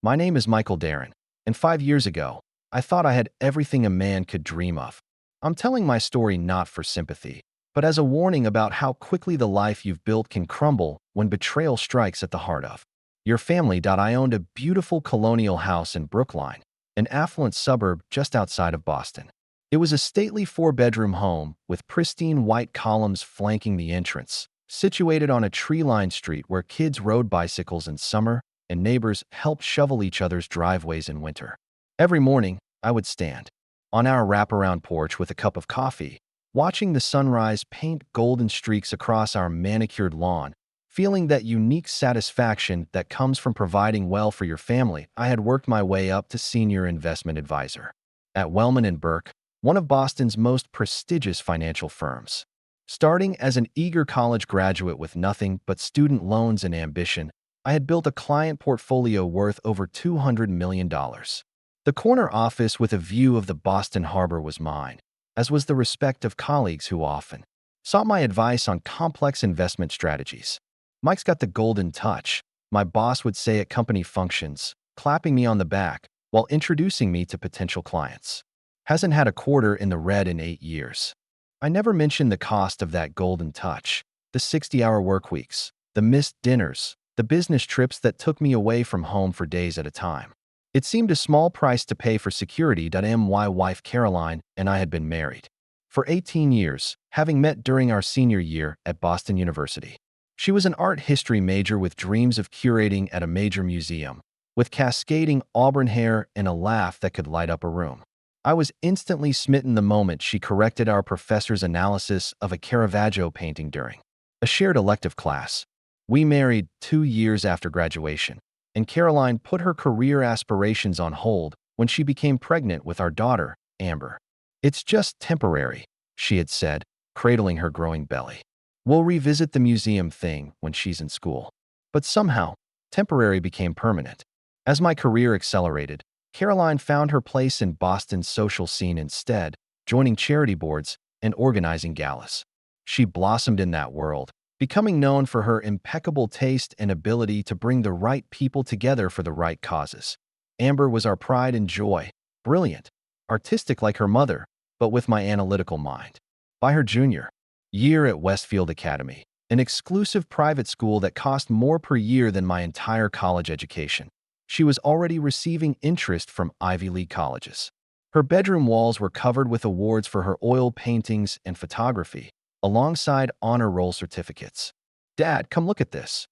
My name is Michael Darren, and 5 years ago, I thought I had everything a man could dream of. I'm telling my story not for sympathy, but as a warning about how quickly the life you've built can crumble when betrayal strikes at the heart of your family. I owned a beautiful colonial house in Brookline, an affluent suburb just outside of Boston. It was a stately four-bedroom home with pristine white columns flanking the entrance, situated on a tree-lined street where kids rode bicycles in summer and neighbors helped shovel each other's driveways in winter. Every morning, I would stand on our wraparound porch with a cup of coffee, watching the sunrise paint golden streaks across our manicured lawn, feeling that unique satisfaction that comes from providing well for your family. I had worked my way up to senior investment advisor at Wellman and Burke, one of Boston's most prestigious financial firms. Starting as an eager college graduate with nothing but student loans and ambition, I had built a client portfolio worth over $200 million. The corner office with a view of the Boston Harbor was mine, as was the respect of colleagues who often sought my advice on complex investment strategies. "Mike's got the golden touch," my boss would say at company functions, clapping me on the back while introducing me to potential clients. "Hasn't had a quarter in the red in 8 years." I never mentioned the cost of that golden touch: the 60-hour work weeks, the missed dinners, the business trips that took me away from home for days at a time. It seemed a small price to pay for security. My wife Caroline and I had been married for 18 years, having met during our senior year at Boston University. She was an art history major with dreams of curating at a major museum, with cascading auburn hair and a laugh that could light up a room. I was instantly smitten the moment she corrected our professor's analysis of a Caravaggio painting during a shared elective class. We married 2 years after graduation, and Caroline put her career aspirations on hold when she became pregnant with our daughter, Amber. "It's just temporary," she had said, cradling her growing belly. "We'll revisit the museum thing when she's in school." But somehow, temporary became permanent. As my career accelerated, Caroline found her place in Boston's social scene instead, joining charity boards and organizing galas. She blossomed in that world, becoming known for her impeccable taste and ability to bring the right people together for the right causes. Amber was our pride and joy, brilliant, artistic like her mother, but with my analytical mind. By her junior year at Westfield Academy, an exclusive private school that cost more per year than my entire college education, she was already receiving interest from Ivy League colleges. Her bedroom walls were covered with awards for her oil paintings and photography, alongside honor roll certificates. "Dad, come look at this,"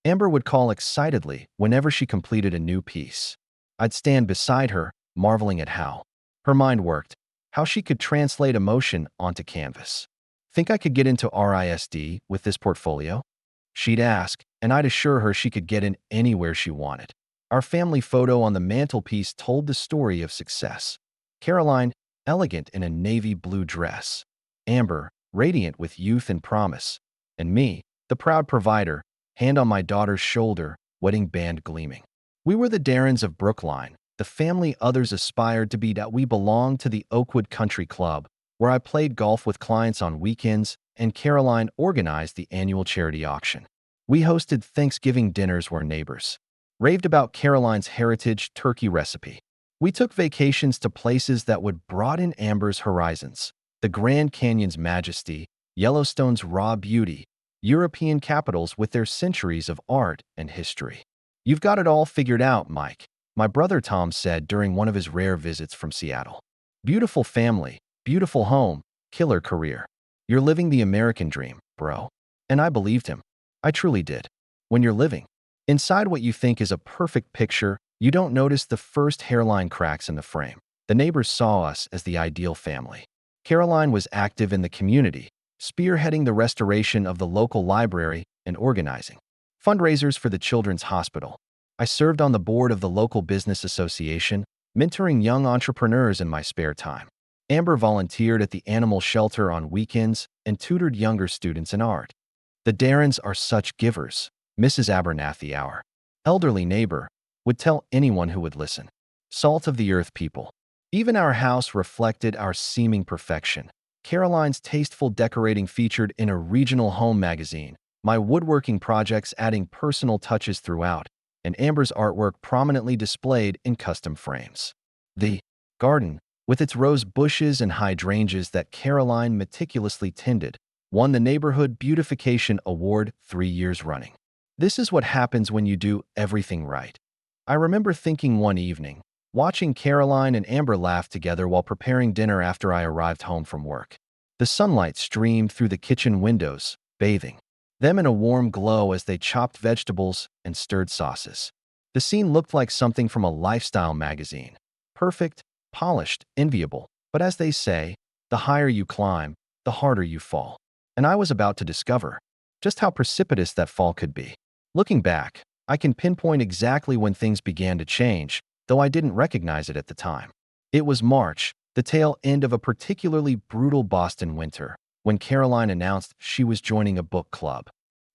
Amber would call excitedly whenever she completed a new piece. I'd stand beside her, marveling at how her mind worked, how she could translate emotion onto canvas. "Think I could get into RISD with this portfolio?" she'd ask, and I'd assure her she could get in anywhere she wanted. Our family photo on the mantelpiece told the story of success. Caroline, elegant in a navy blue dress. Amber, radiant with youth and promise. And me, the proud provider, hand on my daughter's shoulder, wedding band gleaming. We were the Darrens of Brookline, the family others aspired to be. We belonged to the Oakwood Country Club, where I played golf with clients on weekends, and Caroline organized the annual charity auction. We hosted Thanksgiving dinners where neighbors raved about Caroline's heritage turkey recipe. We took vacations to places that would broaden Amber's horizons: the Grand Canyon's majesty, Yellowstone's raw beauty, European capitals with their centuries of art and history. "You've got it all figured out, Mike," my brother Tom said during one of his rare visits from Seattle. "Beautiful family, beautiful home, killer career. You're living the American dream, bro." And I believed him. I truly did. When you're living inside what you think is a perfect picture, you don't notice the first hairline cracks in the frame. The neighbors saw us as the ideal family. Caroline was active in the community, spearheading the restoration of the local library and organizing fundraisers for the Children's Hospital. I served on the board of the local business association, mentoring young entrepreneurs in my spare time. Amber volunteered at the animal shelter on weekends and tutored younger students in art. "The Darrens are such givers," Mrs. Abernathy, our elderly neighbor, would tell anyone who would listen. "Salt of the earth people." Even our house reflected our seeming perfection. Caroline's tasteful decorating featured in a regional home magazine, my woodworking projects adding personal touches throughout, and Amber's artwork prominently displayed in custom frames. The garden, with its rose bushes and hydrangeas that Caroline meticulously tended, won the Neighborhood Beautification Award 3 years running. This is what happens when you do everything right. I remember thinking one evening, watching Caroline and Amber laugh together while preparing dinner after I arrived home from work. The sunlight streamed through the kitchen windows, bathing them in a warm glow as they chopped vegetables and stirred sauces. The scene looked like something from a lifestyle magazine. Perfect, polished, enviable. But as they say, the higher you climb, the harder you fall. And I was about to discover just how precipitous that fall could be. Looking back, I can pinpoint exactly when things began to change, though I didn't recognize it at the time. It was March, the tail end of a particularly brutal Boston winter, when Caroline announced she was joining a book club.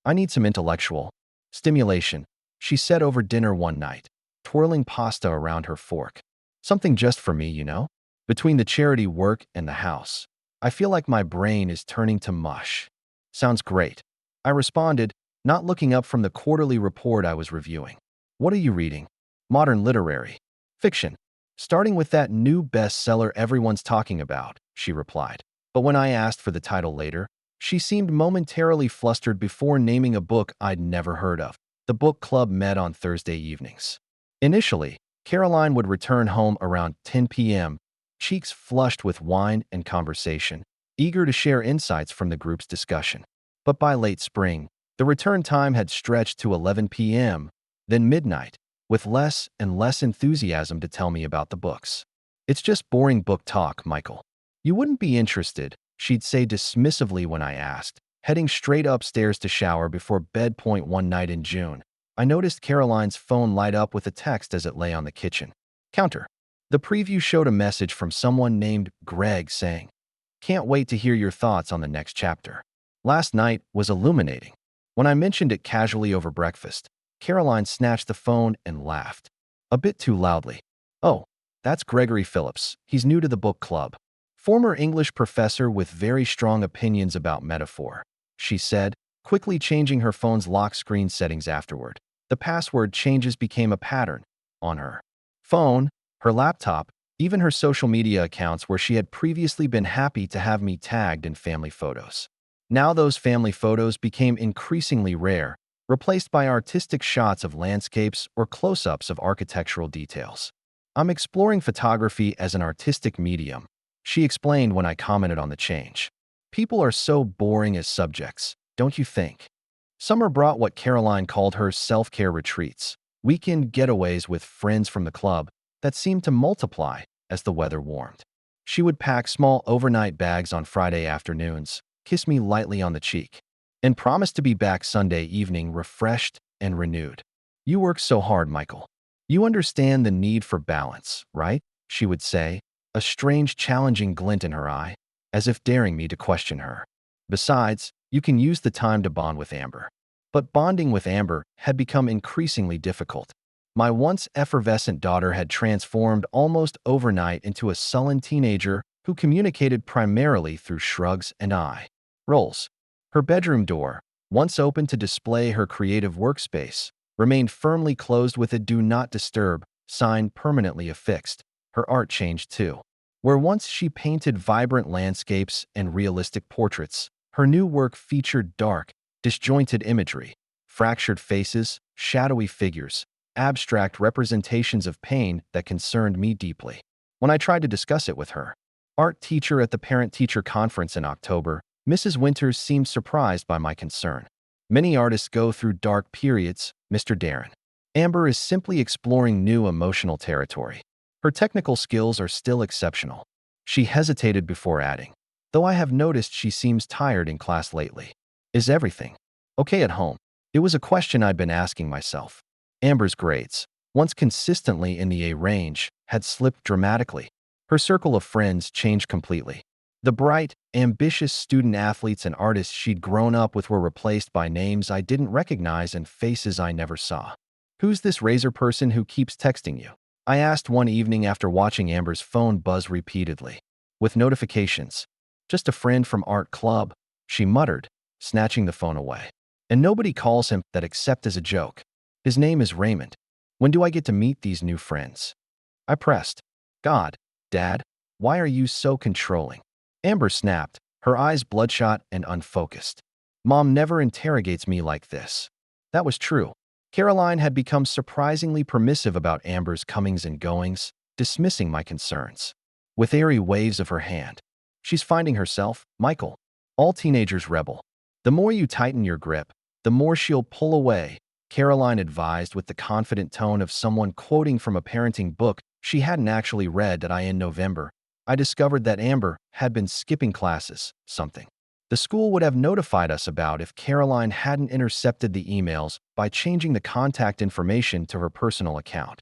"I need some intellectual stimulation," she said over dinner one night, twirling pasta around her fork. "Something just for me, you know? Between the charity work and the house, I feel like my brain is turning to mush." "Sounds great," I responded, not looking up from the quarterly report I was reviewing. "What are you reading?" "Modern literary fiction. Starting with that new bestseller everyone's talking about," she replied. But when I asked for the title later, she seemed momentarily flustered before naming a book I'd never heard of. The book club met on Thursday evenings. Initially, Caroline would return home around 10 p.m., cheeks flushed with wine and conversation, eager to share insights from the group's discussion. But by late spring, the return time had stretched to 11 p.m., then midnight, with less and less enthusiasm to tell me about the books. "It's just boring book talk, Michael. You wouldn't be interested," she'd say dismissively when I asked, heading straight upstairs to shower before bed. One night in June, I noticed Caroline's phone light up with a text as it lay on the kitchen counter. The preview showed a message from someone named Greg saying, "Can't wait to hear your thoughts on the next chapter." Last night was illuminating. When I mentioned it casually over breakfast, Caroline snatched the phone and laughed, a bit too loudly. "Oh, that's Gregory Phillips. He's new to the book club. Former English professor with very strong opinions about metaphor," she said, quickly changing her phone's lock screen settings afterward. The password changes became a pattern on her phone, her laptop, even her social media accounts where she had previously been happy to have me tagged in family photos. Now those family photos became increasingly rare, replaced by artistic shots of landscapes or close-ups of architectural details. "I'm exploring photography as an artistic medium," she explained when I commented on the change. "People are so boring as subjects, don't you think?" Summer brought what Caroline called her self-care retreats, weekend getaways with friends from the club that seemed to multiply as the weather warmed. She would pack small overnight bags on Friday afternoons, kiss me lightly on the cheek, and promise to be back Sunday evening refreshed and renewed. "You work so hard, Michael. You understand the need for balance, right?" she would say, a strange, challenging glint in her eye, as if daring me to question her. "Besides, you can use the time to bond with Amber." But bonding with Amber had become increasingly difficult. My once effervescent daughter had transformed almost overnight into a sullen teenager who communicated primarily through shrugs and eye rolls. Her bedroom door, once open to display her creative workspace, remained firmly closed with a "Do Not Disturb" sign permanently affixed. Her art changed too. Where once she painted vibrant landscapes and realistic portraits, her new work featured dark, disjointed imagery, fractured faces, shadowy figures, abstract representations of pain that concerned me deeply. When I tried to discuss it with her art teacher at the parent-teacher conference in October, Mrs. Winters seemed surprised by my concern. "Many artists go through dark periods, Mr. Darren. Amber is simply exploring new emotional territory. Her technical skills are still exceptional." She hesitated before adding, "Though I have noticed she seems tired in class lately. Is everything okay at home?" It was a question I'd been asking myself. Amber's grades, once consistently in the A range, had slipped dramatically. Her circle of friends changed completely. The bright, ambitious student athletes and artists she'd grown up with were replaced by names I didn't recognize and faces I never saw. "Who's this razor person who keeps texting you?" I asked one evening after watching Amber's phone buzz repeatedly, with notifications. "Just a friend from art club," she muttered, snatching the phone away. "And nobody calls him that except as a joke. His name is Raymond." When do I get to meet these new friends? I pressed. God, Dad, why are you so controlling? Amber snapped, her eyes bloodshot and unfocused. Mom never interrogates me like this. That was true. Caroline had become surprisingly permissive about Amber's comings and goings, dismissing my concerns. With airy waves of her hand. She's finding herself, Michael. All teenagers rebel. The more you tighten your grip, the more she'll pull away, Caroline advised with the confident tone of someone quoting from a parenting book she hadn't actually read. In November, I discovered that Amber had been skipping classes, something the school would have notified us about if Caroline hadn't intercepted the emails by changing the contact information to her personal account.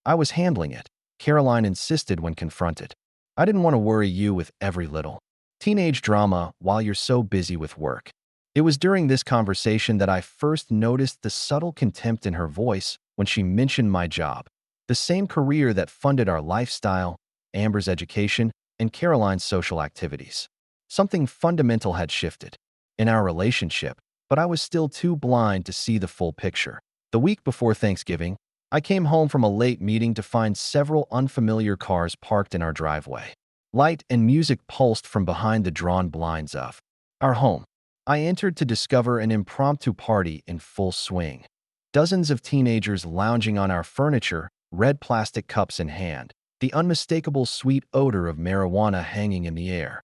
I was handling it, Caroline insisted when confronted. I didn't want to worry you with every little teenage drama while you're so busy with work. It was during this conversation that I first noticed the subtle contempt in her voice when she mentioned my job, the same career that funded our lifestyle, Amber's education, and Caroline's social activities. Something fundamental had shifted in our relationship, but I was still too blind to see the full picture. The week before Thanksgiving, I came home from a late meeting to find several unfamiliar cars parked in our driveway. Light and music pulsed from behind the drawn blinds of our home. I entered to discover an impromptu party in full swing. Dozens of teenagers lounging on our furniture, red plastic cups in hand, the unmistakable sweet odor of marijuana hanging in the air.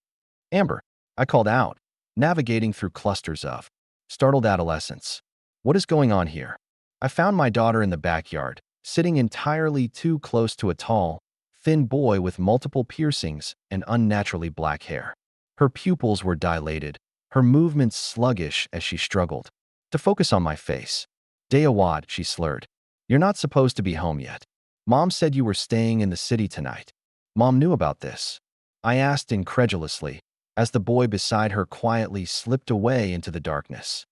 Amber, I called out, navigating through clusters of startled adolescents. What is going on here? I found my daughter in the backyard, sitting entirely too close to a tall, thin boy with multiple piercings and unnaturally black hair. Her pupils were dilated, her movements sluggish as she struggled to focus on my face. Dayawad, she slurred. You're not supposed to be home yet. Mom said you were staying in the city tonight. Mom knew about this. I asked incredulously, as the boy beside her quietly slipped away into the darkness.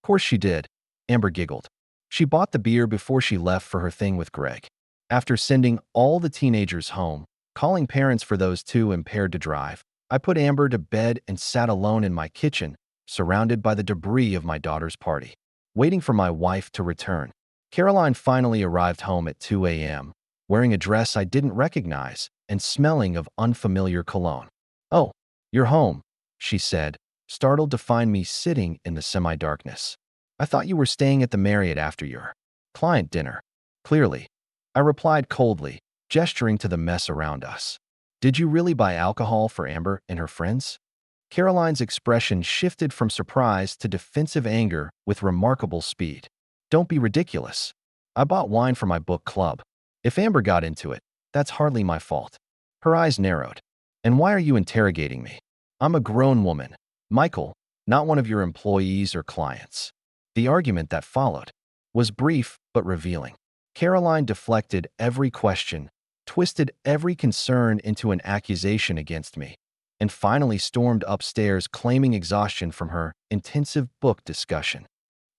Of course she did, Amber giggled. She bought the beer before she left for her thing with Greg. After sending all the teenagers home, calling parents for those too impaired to drive, I put Amber to bed and sat alone in my kitchen, surrounded by the debris of my daughter's party, waiting for my wife to return. Caroline finally arrived home at 2 a.m., wearing a dress I didn't recognize and smelling of unfamiliar cologne. Oh, you're home, she said, startled to find me sitting in the semi-darkness. I thought you were staying at the Marriott after your client dinner. Clearly, I replied coldly, gesturing to the mess around us. Did you really buy alcohol for Amber and her friends? Caroline's expression shifted from surprise to defensive anger with remarkable speed. Don't be ridiculous. I bought wine for my book club. If Amber got into it, that's hardly my fault. Her eyes narrowed. And why are you interrogating me? I'm a grown woman, Michael, not one of your employees or clients. The argument that followed was brief but revealing. Caroline deflected every question, twisted every concern into an accusation against me, and finally stormed upstairs claiming exhaustion from her intensive book discussion.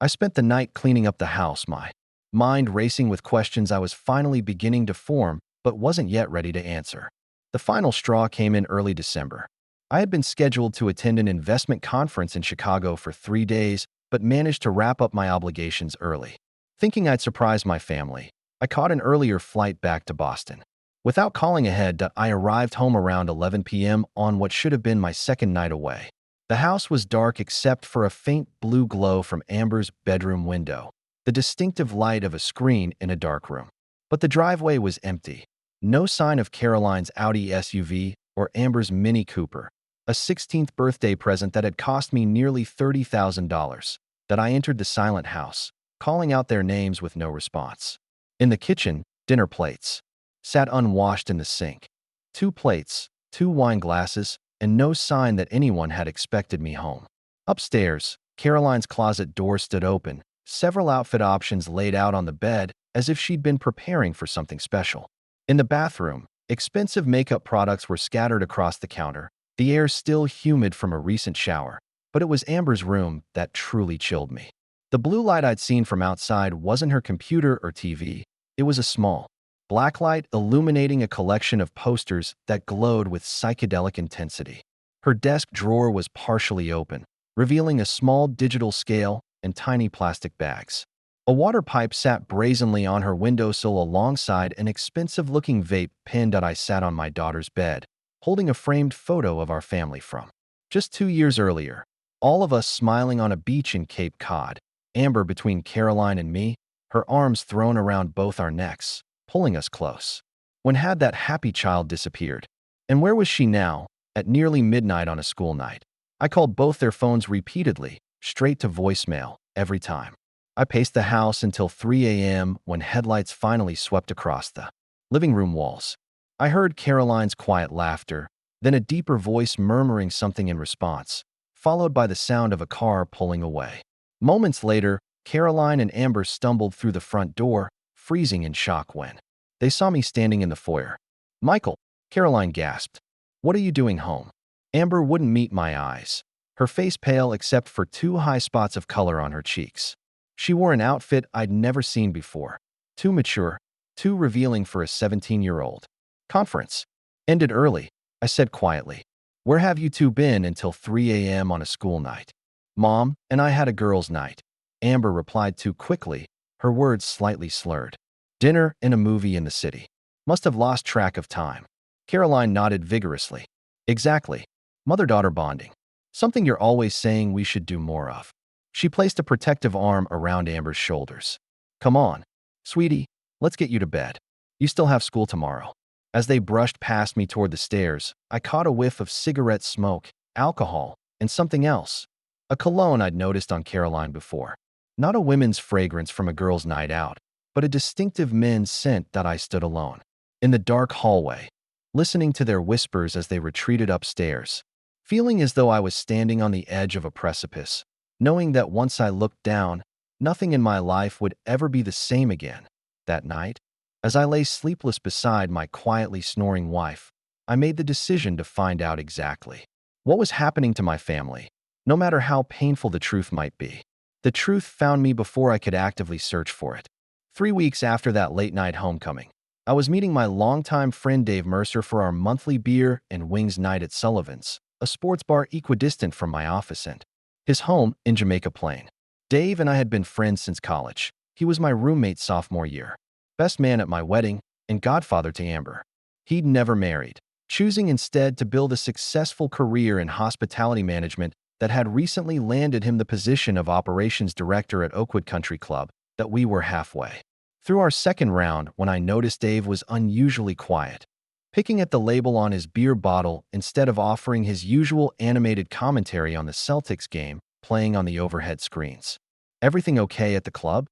I spent the night cleaning up the house, my mind racing with questions I was finally beginning to form but wasn't yet ready to answer. The final straw came in early December. I had been scheduled to attend an investment conference in Chicago for 3 days, but managed to wrap up my obligations early. Thinking I'd surprise my family, I caught an earlier flight back to Boston. Without calling ahead, I arrived home around 11 p.m. on what should have been my second night away. The house was dark except for a faint blue glow from Amber's bedroom window, the distinctive light of a screen in a dark room. But the driveway was empty. No sign of Caroline's Audi SUV or Amber's Mini Cooper, a 16th birthday present that had cost me nearly $30,000, that I entered the silent house, calling out their names with no response. In the kitchen, dinner plates sat unwashed in the sink. 2 plates, 2 wine glasses, and no sign that anyone had expected me home. Upstairs, Caroline's closet door stood open, several outfit options laid out on the bed as if she'd been preparing for something special. In the bathroom, expensive makeup products were scattered across the counter, the air still humid from a recent shower, but it was Amber's room that truly chilled me. The blue light I'd seen from outside wasn't her computer or TV, it was a small, black light illuminating a collection of posters that glowed with psychedelic intensity. Her desk drawer was partially open, revealing a small digital scale and tiny plastic bags. A water pipe sat brazenly on her windowsill alongside an expensive-looking vape pen that I sat on my daughter's bed, holding a framed photo of our family from just 2 years earlier. All of us smiling on a beach in Cape Cod, Amber between Caroline and me, her arms thrown around both our necks, pulling us close. When had that happy child disappeared? And where was she now, at nearly midnight on a school night? I called both their phones repeatedly, straight to voicemail, every time. I paced the house until 3 a.m. when headlights finally swept across the living room walls. I heard Caroline's quiet laughter, then a deeper voice murmuring something in response, followed by the sound of a car pulling away. Moments later, Caroline and Amber stumbled through the front door, freezing in shock when they saw me standing in the foyer. "Michael," Caroline gasped. "What are you doing home?" Amber wouldn't meet my eyes, her face pale except for two high spots of color on her cheeks. She wore an outfit I'd never seen before. Too mature, too revealing for a 17-year-old. "Conference ended early," I said quietly. "Where have you two been until 3 a.m. on a school night?" "Mom and I had a girls' night," Amber replied too quickly, her words slightly slurred. "Dinner and a movie in the city. Must have lost track of time." Caroline nodded vigorously. "Exactly. Mother-daughter bonding. Something you're always saying we should do more of." She placed a protective arm around Amber's shoulders. "Come on, sweetie, let's get you to bed. You still have school tomorrow." As they brushed past me toward the stairs, I caught a whiff of cigarette smoke, alcohol, and something else. A cologne I'd noticed on Caroline before. Not a women's fragrance from a girl's night out, but a distinctive men's scent that I stood alone in the dark hallway, listening to their whispers as they retreated upstairs, feeling as though I was standing on the edge of a precipice, knowing that once I looked down, nothing in my life would ever be the same again. That night, as I lay sleepless beside my quietly snoring wife, I made the decision to find out exactly what was happening to my family, no matter how painful the truth might be. The truth found me before I could actively search for it. 3 weeks after that late-night homecoming, I was meeting my longtime friend Dave Mercer for our monthly beer and wings night at Sullivan's, a sports bar equidistant from my office and his home in Jamaica Plain. Dave and I had been friends since college. He was my roommate sophomore year, best man at my wedding, and godfather to Amber. He'd never married, choosing instead to build a successful career in hospitality management that had recently landed him the position of operations director at Oakwood Country Club. That we were halfway through our second round when I noticed Dave was unusually quiet, picking at the label on his beer bottle instead of offering his usual animated commentary on the Celtics game playing on the overhead screens. "Everything okay at the club?"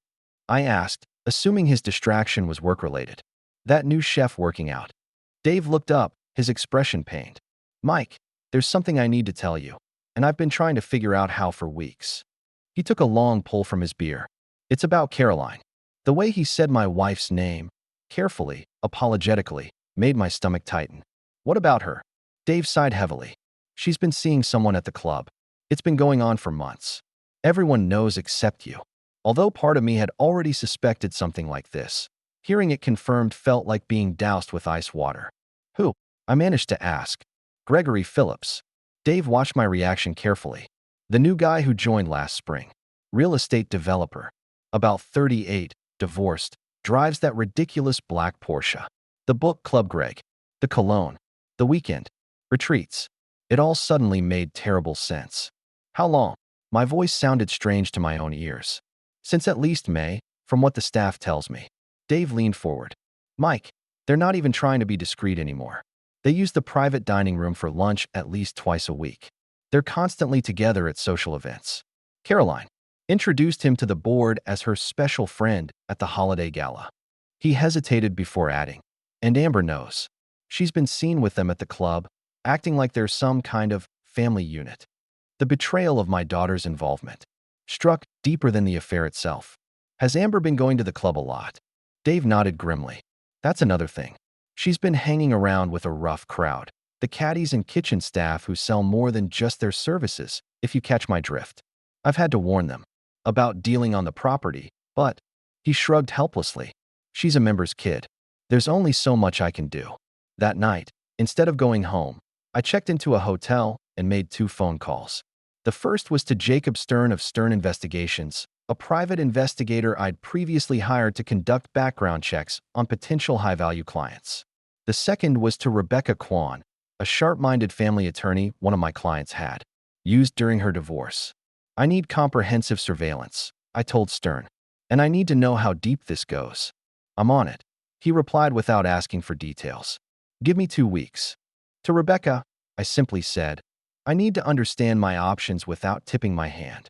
I asked, assuming his distraction was work-related. "That new chef working out?" Dave looked up, his expression pained. "Mike, there's something I need to tell you, and I've been trying to figure out how for weeks." He took a long pull from his beer. "It's about Caroline." The way he said my wife's name, carefully, apologetically, made my stomach tighten. "What about her?" Dave sighed heavily. "She's been seeing someone at the club. It's been going on for months. Everyone knows except you." Although part of me had already suspected something like this, hearing it confirmed felt like being doused with ice water. "Who?" I managed to ask. "Gregory Phillips." Dave watched my reaction carefully. "The new guy who joined last spring. Real estate developer. About 38, divorced, drives that ridiculous black Porsche. The book club Greg. The cologne. The weekend. Retreats." It all suddenly made terrible sense. "How long?" My voice sounded strange to my own ears. "Since at least May, from what the staff tells me." Dave leaned forward. "Mike, they're not even trying to be discreet anymore. They use the private dining room for lunch at least twice a week. They're constantly together at social events." Caroline introduced him to the board as her special friend at the holiday gala. He hesitated before adding, "And Amber knows. She's been seen with them at the club, acting like they're some kind of family unit." The betrayal of my daughter's involvement struck deeper than the affair itself. "Has Amber been going to the club a lot?" Dave nodded grimly. "That's another thing. She's been hanging around with a rough crowd. The caddies and kitchen staff who sell more than just their services, if you catch my drift. I've had to warn them about dealing on the property, but..." He shrugged helplessly. "She's a member's kid. There's only so much I can do." That night, instead of going home, I checked into a hotel and made 2 phone calls. The first was to Jacob Stern of Stern Investigations, a private investigator I'd previously hired to conduct background checks on potential high-value clients. The second was to Rebecca Kwan, a sharp-minded family attorney one of my clients had used during her divorce. I need comprehensive surveillance, I told Stern, and I need to know how deep this goes. I'm on it, he replied without asking for details. Give me 2 weeks. To Rebecca, I simply said, I need to understand my options without tipping my hand.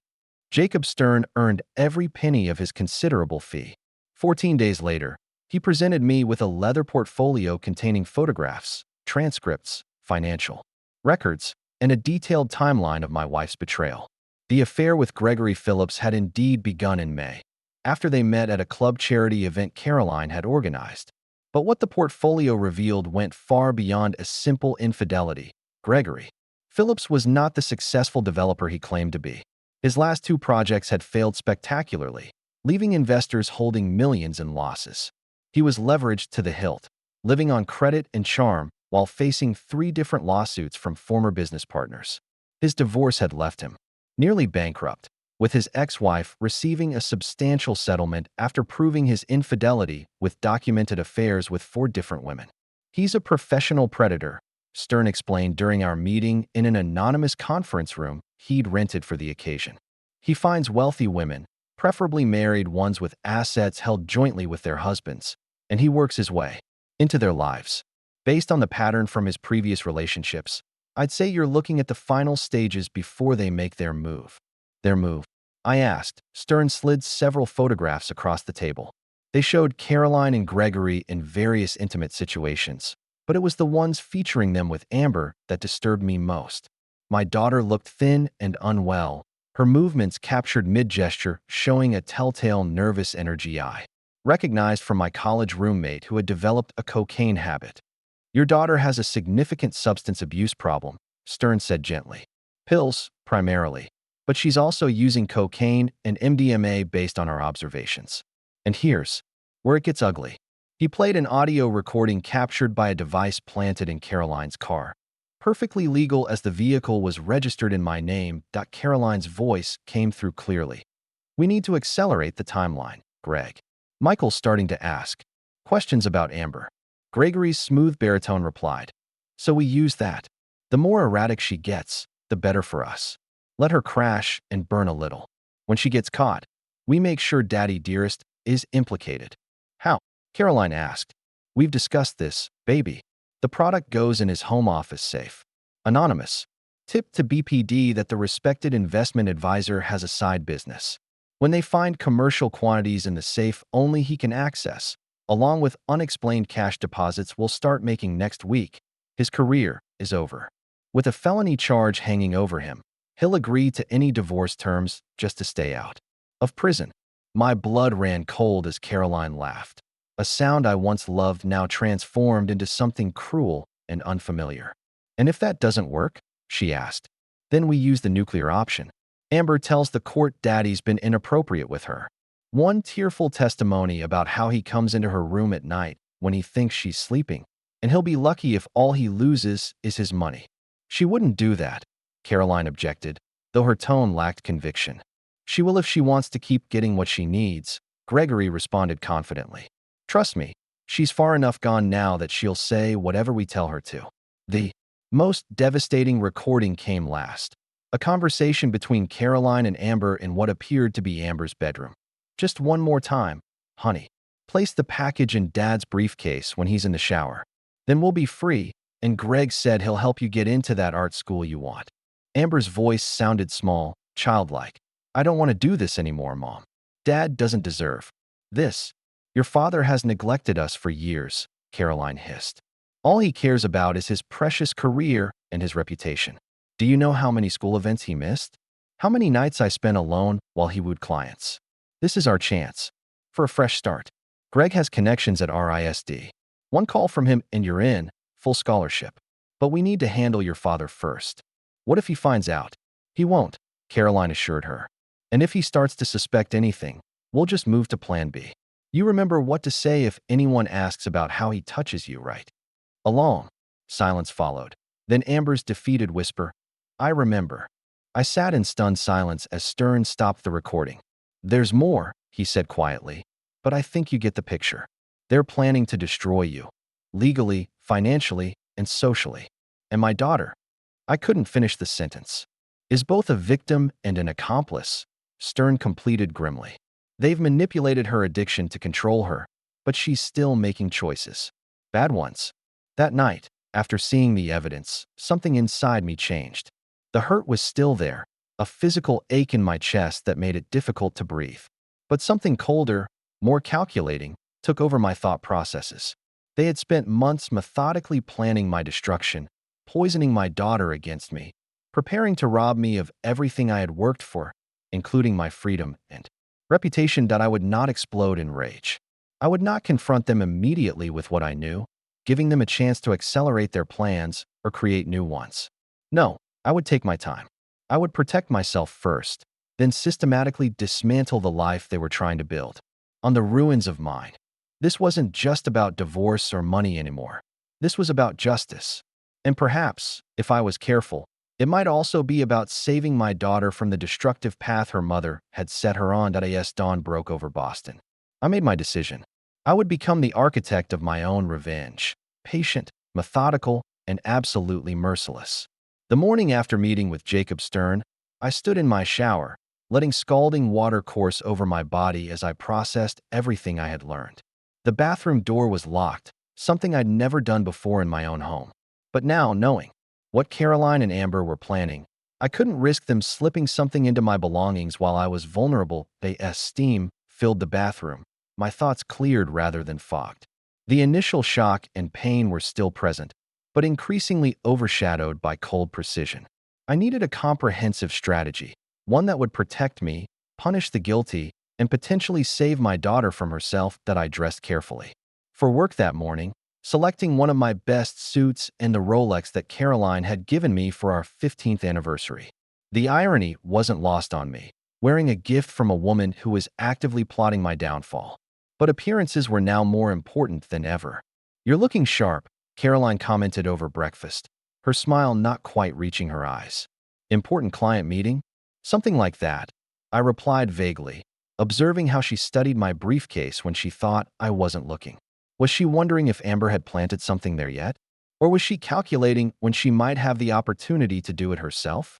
Jacob Stern earned every penny of his considerable fee. 14 days later, he presented me with a leather portfolio containing photographs, transcripts, financial records, and a detailed timeline of my wife's betrayal. The affair with Gregory Phillips had indeed begun in May, after they met at a club charity event Caroline had organized. But what the portfolio revealed went far beyond a simple infidelity. Gregory Phillips was not the successful developer he claimed to be. His last 2 projects had failed spectacularly, leaving investors holding millions in losses. He was leveraged to the hilt, living on credit and charm while facing 3 different lawsuits from former business partners. His divorce had left him nearly bankrupt, with his ex-wife receiving a substantial settlement after proving his infidelity with documented affairs with 4 different women. He's a professional predator, Stern explained during our meeting in an anonymous conference room he'd rented for the occasion. He finds wealthy women, preferably married ones with assets held jointly with their husbands, and he works his way into their lives. Based on the pattern from his previous relationships, I'd say you're looking at the final stages before they make their move. Their move? I asked. Stern slid several photographs across the table. They showed Caroline and Gregory in various intimate situations, but it was the ones featuring them with Amber that disturbed me most. My daughter looked thin and unwell, her movements captured mid-gesture, showing a telltale nervous energy I recognized from my college roommate who had developed a cocaine habit. Your daughter has a significant substance abuse problem, Stern said gently. Pills, primarily. But she's also using cocaine and MDMA based on our observations. And here's where it gets ugly. He played an audio recording captured by a device planted in Caroline's car. Perfectly legal as the vehicle was registered in my name, Caroline's voice came through clearly. We need to accelerate the timeline, Greg. Michael's starting to ask questions about Amber. Gregory's smooth baritone replied. So we use that. The more erratic she gets, the better for us. Let her crash and burn a little. When she gets caught, we make sure Daddy Dearest is implicated. How? Caroline asked. We've discussed this, baby. The product goes in his home office safe. Anonymous. Tip to BPD that the respected investment advisor has a side business. When they find commercial quantities in the safe only he can access, along with unexplained cash deposits we'll start making next week, his career is over. With a felony charge hanging over him, he'll agree to any divorce terms just to stay out of prison. My blood ran cold as Caroline laughed. A sound I once loved now transformed into something cruel and unfamiliar. And if that doesn't work, she asked, then we use the nuclear option. Amber tells the court Daddy's been inappropriate with her. One tearful testimony about how he comes into her room at night when he thinks she's sleeping, and he'll be lucky if all he loses is his money. She wouldn't do that, Caroline objected, though her tone lacked conviction. She will if she wants to keep getting what she needs, Gregory responded confidently. Trust me, she's far enough gone now that she'll say whatever we tell her to. The most devastating recording came last. A conversation between Caroline and Amber in what appeared to be Amber's bedroom. Just one more time, honey. Place the package in Dad's briefcase when he's in the shower. Then we'll be free, and Greg said he'll help you get into that art school you want. Amber's voice sounded small, childlike. I don't want to do this anymore, Mom. Dad doesn't deserve this. Your father has neglected us for years, Caroline hissed. All he cares about is his precious career and his reputation. Do you know how many school events he missed? How many nights I spent alone while he wooed clients? This is our chance for a fresh start. Greg has connections at RISD. One call from him and you're in, full scholarship. But we need to handle your father first. What if he finds out? He won't, Caroline assured her. And if he starts to suspect anything, we'll just move to Plan B. You remember what to say if anyone asks about how he touches you, right? A long silence followed. Then Amber's defeated whisper, I remember. I sat in stunned silence as Stern stopped the recording. There's more, he said quietly, but I think you get the picture. They're planning to destroy you. Legally, financially, and socially. And my daughter. I couldn't finish the sentence. Is both a victim and an accomplice, Stern completed grimly. They've manipulated her addiction to control her, but she's still making choices. Bad ones. That night, after seeing the evidence, something inside me changed. The hurt was still there, a physical ache in my chest that made it difficult to breathe. But something colder, more calculating, took over my thought processes. They had spent months methodically planning my destruction, poisoning my daughter against me, preparing to rob me of everything I had worked for, including my freedom and reputation. That I would not explode in rage. I would not confront them immediately with what I knew, giving them a chance to accelerate their plans or create new ones. No, I would take my time. I would protect myself first, then systematically dismantle the life they were trying to build on the ruins of mine. This wasn't just about divorce or money anymore. This was about justice. And perhaps, if I was careful, it might also be about saving my daughter from the destructive path her mother had set her on. As dawn broke over Boston, I made my decision. I would become the architect of my own revenge, patient, methodical, and absolutely merciless. The morning after meeting with Jacob Stern, I stood in my shower, letting scalding water course over my body as I processed everything I had learned. The bathroom door was locked, something I'd never done before in my own home. But now, knowing what Caroline and Amber were planning, I couldn't risk them slipping something into my belongings while I was vulnerable. As steam filled the bathroom, my thoughts cleared rather than fogged. The initial shock and pain were still present, but increasingly overshadowed by cold precision. I needed a comprehensive strategy, one that would protect me, punish the guilty, and potentially save my daughter from herself. That I dressed carefully. For work that morning, selecting one of my best suits and the Rolex that Caroline had given me for our 15th anniversary. The irony wasn't lost on me, wearing a gift from a woman who was actively plotting my downfall. But appearances were now more important than ever. You're looking sharp, Caroline commented over breakfast, her smile not quite reaching her eyes. Important client meeting? Something like that, I replied vaguely, observing how she studied my briefcase when she thought I wasn't looking. Was she wondering if Amber had planted something there yet? Or was she calculating when she might have the opportunity to do it herself?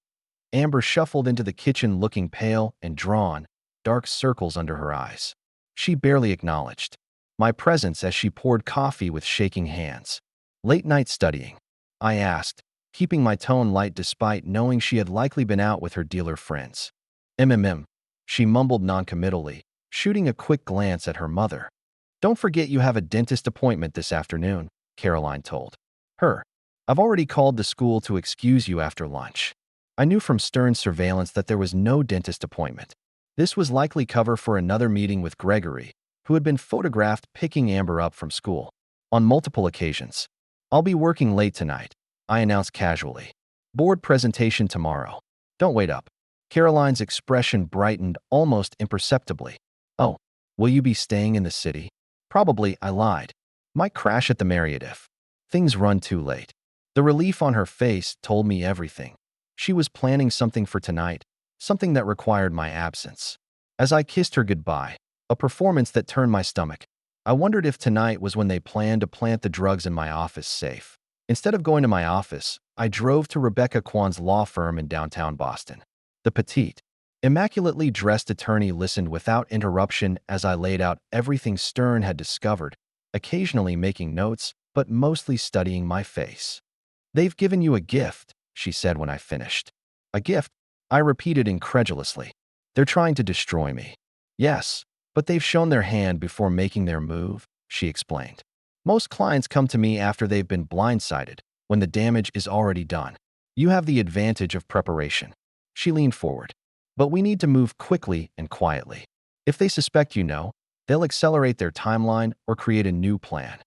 Amber shuffled into the kitchen looking pale and drawn, dark circles under her eyes. She barely acknowledged my presence as she poured coffee with shaking hands. Late night studying? I asked, keeping my tone light despite knowing she had likely been out with her dealer friends. She mumbled noncommittally, shooting a quick glance at her mother. Don't forget you have a dentist appointment this afternoon, Caroline told her. I've already called the school to excuse you after lunch. I knew from Stern's surveillance that there was no dentist appointment. This was likely cover for another meeting with Gregory, who had been photographed picking Amber up from school on multiple occasions. I'll be working late tonight, I announced casually. Board presentation tomorrow. Don't wait up. Caroline's expression brightened almost imperceptibly. Oh, will you be staying in the city? Probably, I lied. Might crash at the Marriott if things run too late. The relief on her face told me everything. She was planning something for tonight, something that required my absence. As I kissed her goodbye, a performance that turned my stomach, I wondered if tonight was when they planned to plant the drugs in my office safe. Instead of going to my office, I drove to Rebecca Kwan's law firm in downtown Boston. The petite, immaculately dressed attorney listened without interruption as I laid out everything Stern had discovered, occasionally making notes, but mostly studying my face. They've given you a gift, she said when I finished. A gift? I repeated incredulously. They're trying to destroy me. Yes, but they've shown their hand before making their move, she explained. Most clients come to me after they've been blindsided, when the damage is already done. You have the advantage of preparation. She leaned forward. But we need to move quickly and quietly. If they suspect they'll accelerate their timeline or create a new plan.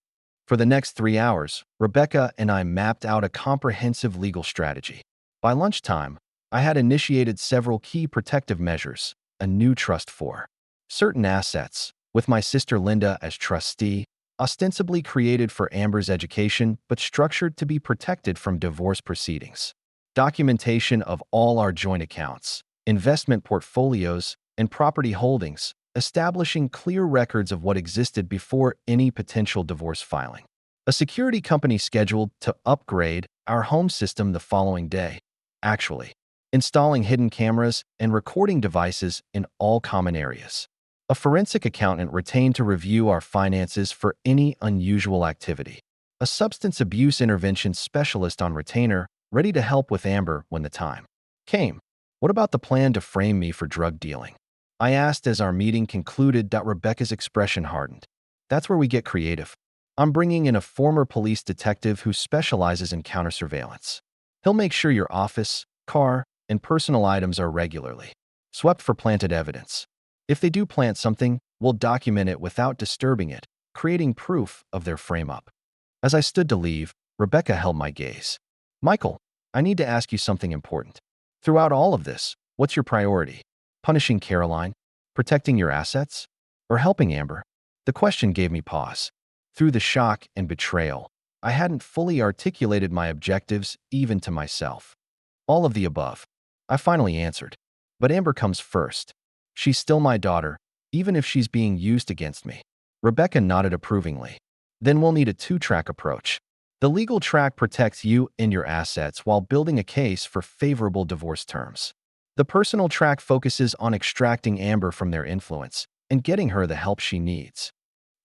For the next 3 hours, Rebecca and I mapped out a comprehensive legal strategy. By lunchtime, I had initiated several key protective measures, a new trust for certain assets, with my sister Linda as trustee, ostensibly created for Amber's education but structured to be protected from divorce proceedings. documentation of all our joint accounts, investment portfolios, and property holdings, establishing clear records of what existed before any potential divorce filing. A security company scheduled to upgrade our home system the following day, actually, installing hidden cameras and recording devices in all common areas. A forensic accountant retained to review our finances for any unusual activity. A substance abuse intervention specialist on retainer, ready to help with Amber when the time came. What about the plan to frame me for drug dealing? I asked as our meeting concluded. Rebecca's expression hardened. That's where we get creative. I'm bringing in a former police detective who specializes in counter-surveillance. He'll make sure your office, car, and personal items are regularly swept for planted evidence. If they do plant something, we'll document it without disturbing it, creating proof of their frame-up. As I stood to leave, Rebecca held my gaze. Michael, I need to ask you something important. Throughout all of this, what's your priority? Punishing Caroline? Protecting your assets? Or helping Amber? The question gave me pause. Through the shock and betrayal, I hadn't fully articulated my objectives even to myself. All of the above. I finally answered. But Amber comes first. She's still my daughter, even if she's being used against me. Rebecca nodded approvingly. Then we'll need a two-track approach. The legal track protects you and your assets while building a case for favorable divorce terms. The personal track focuses on extracting Amber from their influence and getting her the help she needs.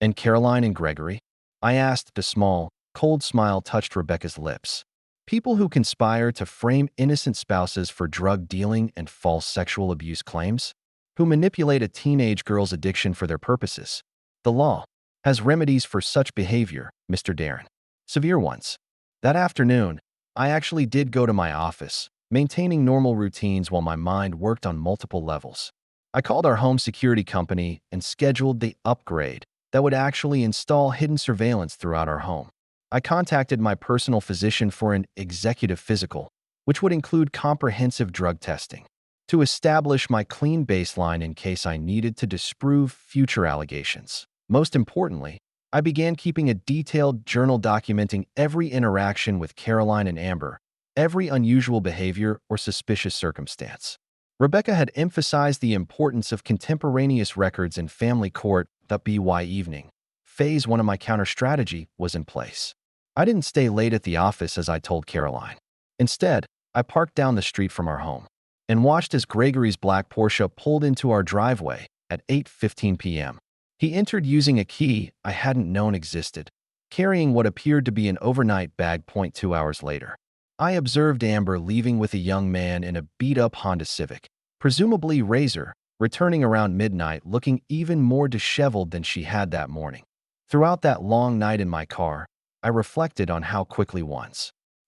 And Caroline and Gregory? I asked. A small, cold smile touched Rebecca's lips. People who conspire to frame innocent spouses for drug dealing and false sexual abuse claims? Who manipulate a teenage girl's addiction for their purposes? The law has remedies for such behavior, Mr. Darren. Severe ones. That afternoon, I actually did go to my office, maintaining normal routines while my mind worked on multiple levels. I called our home security company and scheduled the upgrade that would actually install hidden surveillance throughout our home. I contacted my personal physician for an executive physical, which would include comprehensive drug testing, to establish my clean baseline in case I needed to disprove future allegations. Most importantly, I began keeping a detailed journal documenting every interaction with Caroline and Amber, every unusual behavior or suspicious circumstance. Rebecca had emphasized the importance of contemporaneous records in family court. By evening, phase 1 of my counter-strategy was in place. I didn't stay late at the office as I told Caroline. Instead, I parked down the street from our home and watched as Gregory's black Porsche pulled into our driveway at 8:15 p.m. He entered using a key I hadn't known existed, carrying what appeared to be an overnight bag. 2 hours later, I observed Amber leaving with a young man in a beat-up Honda Civic, presumably Razor, returning around midnight looking even more disheveled than she had that morning. Throughout that long night in my car, I reflected on how quickly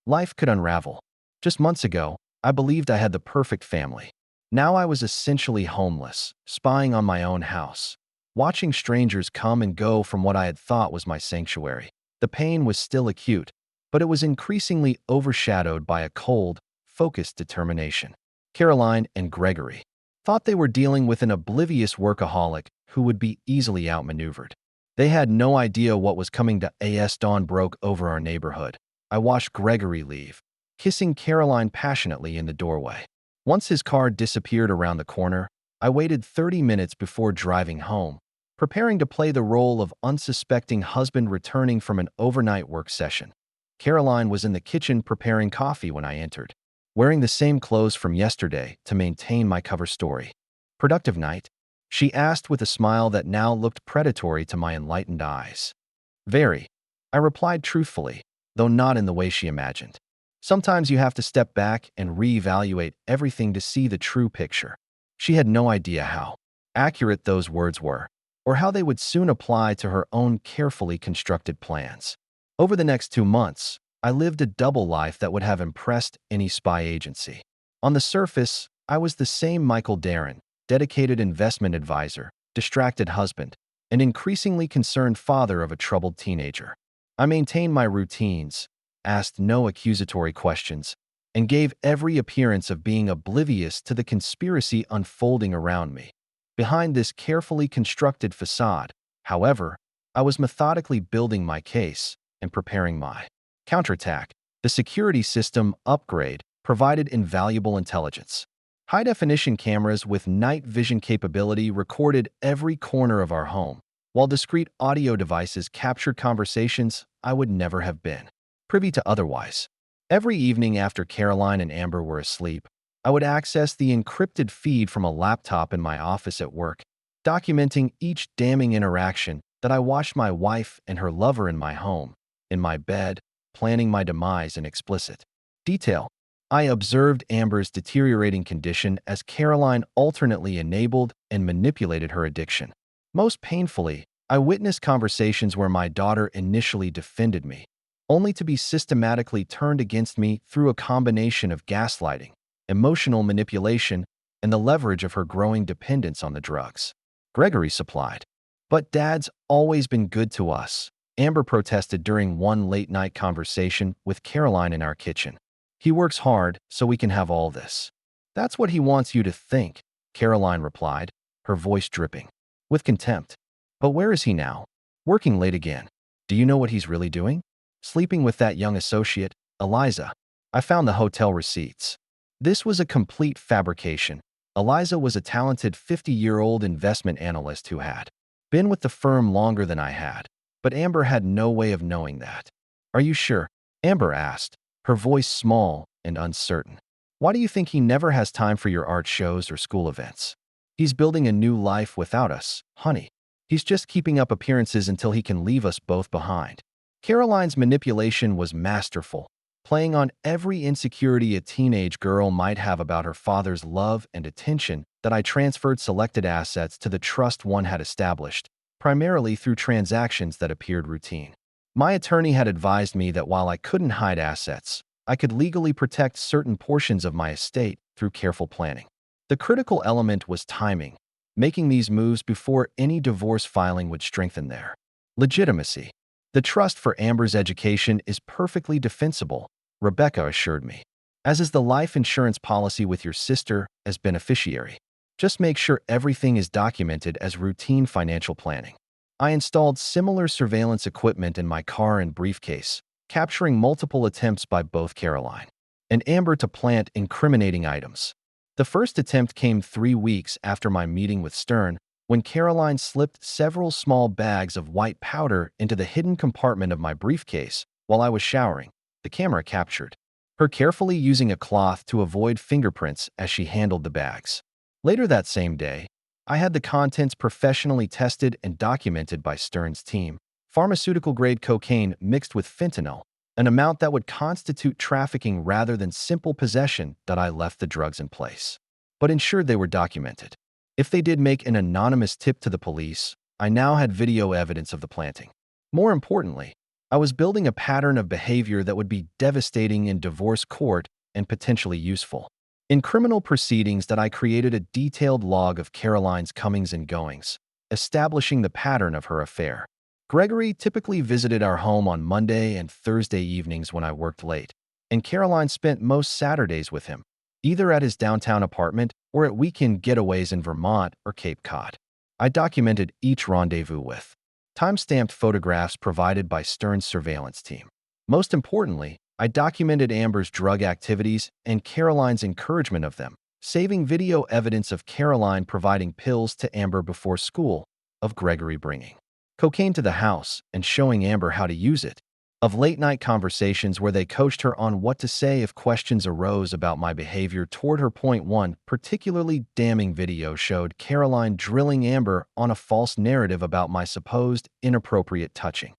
life could unravel. Just months ago, I believed I had the perfect family. Now I was essentially homeless, spying on my own house, watching strangers come and go from what I had thought was my sanctuary. The pain was still acute, but it was increasingly overshadowed by a cold, focused determination. Caroline and Gregory thought they were dealing with an oblivious workaholic who would be easily outmaneuvered. They had no idea what was coming to as dawn broke over our neighborhood. I watched Gregory leave, kissing Caroline passionately in the doorway. Once his car disappeared around the corner, I waited 30 minutes before driving home, preparing to play the role of unsuspecting husband returning from an overnight work session. Caroline was in the kitchen preparing coffee when I entered, wearing the same clothes from yesterday to maintain my cover story. Productive night? She asked with a smile that now looked predatory to my enlightened eyes. Very. I replied truthfully, though not in the way she imagined. Sometimes you have to step back and reevaluate everything to see the true picture. She had no idea how accurate those words were, or how they would soon apply to her own carefully constructed plans. Over the next 2 months, I lived a double life that would have impressed any spy agency. On the surface, I was the same Michael Darren, dedicated investment advisor, distracted husband, and increasingly concerned father of a troubled teenager. I maintained my routines, asked no accusatory questions, and gave every appearance of being oblivious to the conspiracy unfolding around me. Behind this carefully constructed facade, however, I was methodically building my case and preparing my counterattack. The security system upgrade provided invaluable intelligence. High-definition cameras with night vision capability recorded every corner of our home, while discrete audio devices captured conversations I would never have been privy to otherwise. Every evening after Caroline and Amber were asleep, I would access the encrypted feed from a laptop in my office at work, documenting each damning interaction that I watched my wife and her lover in my home, in my bed, planning my demise in explicit detail. I observed Amber's deteriorating condition as Caroline alternately enabled and manipulated her addiction. Most painfully, I witnessed conversations where my daughter initially defended me, only to be systematically turned against me through a combination of gaslighting, emotional manipulation, and the leverage of her growing dependence on the drugs Gregory supplied. "But Dad's always been good to us," Amber protested during one late-night conversation with Caroline in our kitchen. "He works hard so we can have all this." "That's what he wants you to think," Caroline replied, her voice dripping with contempt. "But where is he now? Working late again. Do you know what he's really doing? Sleeping with that young associate, Eliza." I found the hotel receipts. This was a complete fabrication. Eliza was a talented 50-year-old investment analyst who had been with the firm longer than I had, but Amber had no way of knowing that. "Are you sure?" Amber asked, her voice small and uncertain. "Why do you think he never has time for your art shows or school events? He's building a new life without us, honey. He's just keeping up appearances until he can leave us both behind." Caroline's manipulation was masterful, playing on every insecurity a teenage girl might have about her father's love and attention that I transferred selected assets to the trust one had established, primarily through transactions that appeared routine. My attorney had advised me that while I couldn't hide assets, I could legally protect certain portions of my estate through careful planning. The critical element was timing, making these moves before any divorce filing would strengthen their legitimacy. "The trust for Amber's education is perfectly defensible," Rebecca assured me, "as is the life insurance policy with your sister as beneficiary. Just make sure everything is documented as routine financial planning." I installed similar surveillance equipment in my car and briefcase, capturing multiple attempts by both Caroline and Amber to plant incriminating items. The first attempt came 3 weeks after my meeting with Stern, when Caroline slipped several small bags of white powder into the hidden compartment of my briefcase while I was showering. The camera captured her carefully using a cloth to avoid fingerprints as she handled the bags. Later that same day, I had the contents professionally tested and documented by Stern's team. Pharmaceutical-grade cocaine mixed with fentanyl, an amount that would constitute trafficking rather than simple possession. That I left the drugs in place, but ensured they were documented. If they did make an anonymous tip to the police, I now had video evidence of the planting. More importantly, I was building a pattern of behavior that would be devastating in divorce court and potentially useful in criminal proceedings. That I created a detailed log of Caroline's comings and goings, establishing the pattern of her affair. Gregory typically visited our home on Monday and Thursday evenings when I worked late, and Caroline spent most Saturdays with him, either at his downtown apartment or at weekend getaways in Vermont or Cape Cod. I documented each rendezvous with time-stamped photographs provided by Stern's surveillance team. Most importantly, I documented Amber's drug activities and Caroline's encouragement of them, saving video evidence of Caroline providing pills to Amber before school, of Gregory bringing cocaine to the house and showing Amber how to use it, of late-night conversations where they coached her on what to say if questions arose about my behavior toward her. One particularly damning video showed Caroline drilling Amber on a false narrative about my supposed inappropriate touching.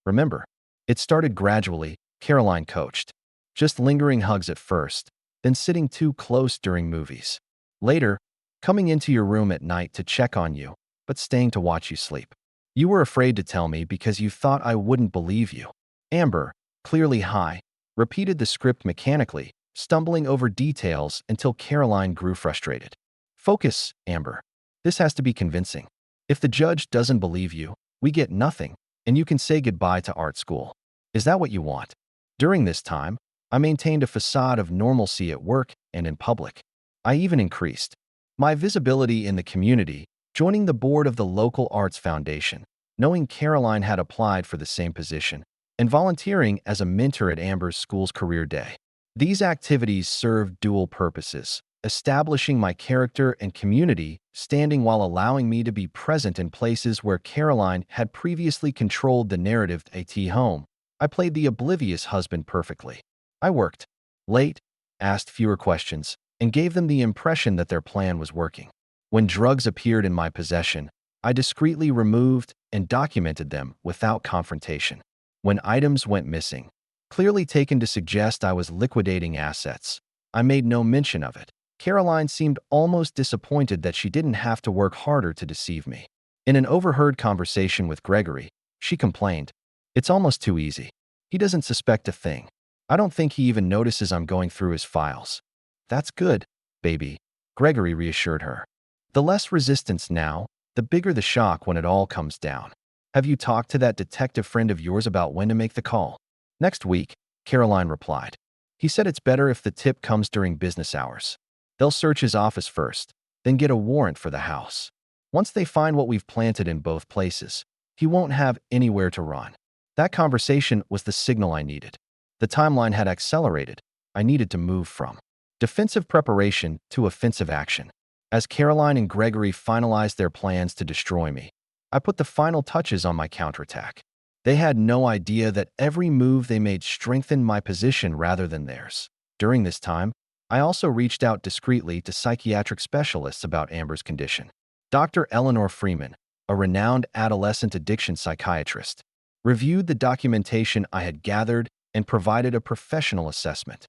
"Remember, it started gradually," Caroline coached. "Just lingering hugs at first, then sitting too close during movies. Later, coming into your room at night to check on you, but staying to watch you sleep. You were afraid to tell me because you thought I wouldn't believe you." Amber, clearly high, repeated the script mechanically, stumbling over details until Caroline grew frustrated. "Focus, Amber. This has to be convincing. If the judge doesn't believe you, we get nothing, and you can say goodbye to art school. Is that what you want?" During this time, I maintained a facade of normalcy at work and in public. I even increased my visibility in the community, joining the board of the local arts foundation, knowing Caroline had applied for the same position, and volunteering as a mentor at Amber's school's career day. These activities served dual purposes, establishing my character and community standing while allowing me to be present in places where Caroline had previously controlled the narrative at home. I played the oblivious husband perfectly. I worked late, asked fewer questions, and gave them the impression that their plan was working. When drugs appeared in my possession, I discreetly removed and documented them without confrontation. When items went missing, clearly taken to suggest I was liquidating assets, I made no mention of it. Caroline seemed almost disappointed that she didn't have to work harder to deceive me. In an overheard conversation with Gregory, she complained, "It's almost too easy. He doesn't suspect a thing. I don't think he even notices I'm going through his files." "That's good, baby," Gregory reassured her. "The less resistance now, the bigger the shock when it all comes down. Have you talked to that detective friend of yours about when to make the call?" "Next week," Caroline replied. "He said it's better if the tip comes during business hours. They'll search his office first, then get a warrant for the house. Once they find what we've planted in both places, he won't have anywhere to run." That conversation was the signal I needed. The timeline had accelerated. I needed to move from defensive preparation to offensive action. As Caroline and Gregory finalized their plans to destroy me, I put the final touches on my counterattack. They had no idea that every move they made strengthened my position rather than theirs. During this time, I also reached out discreetly to psychiatric specialists about Amber's condition. Dr. Eleanor Freeman, a renowned adolescent addiction psychiatrist, reviewed the documentation I had gathered and provided a professional assessment.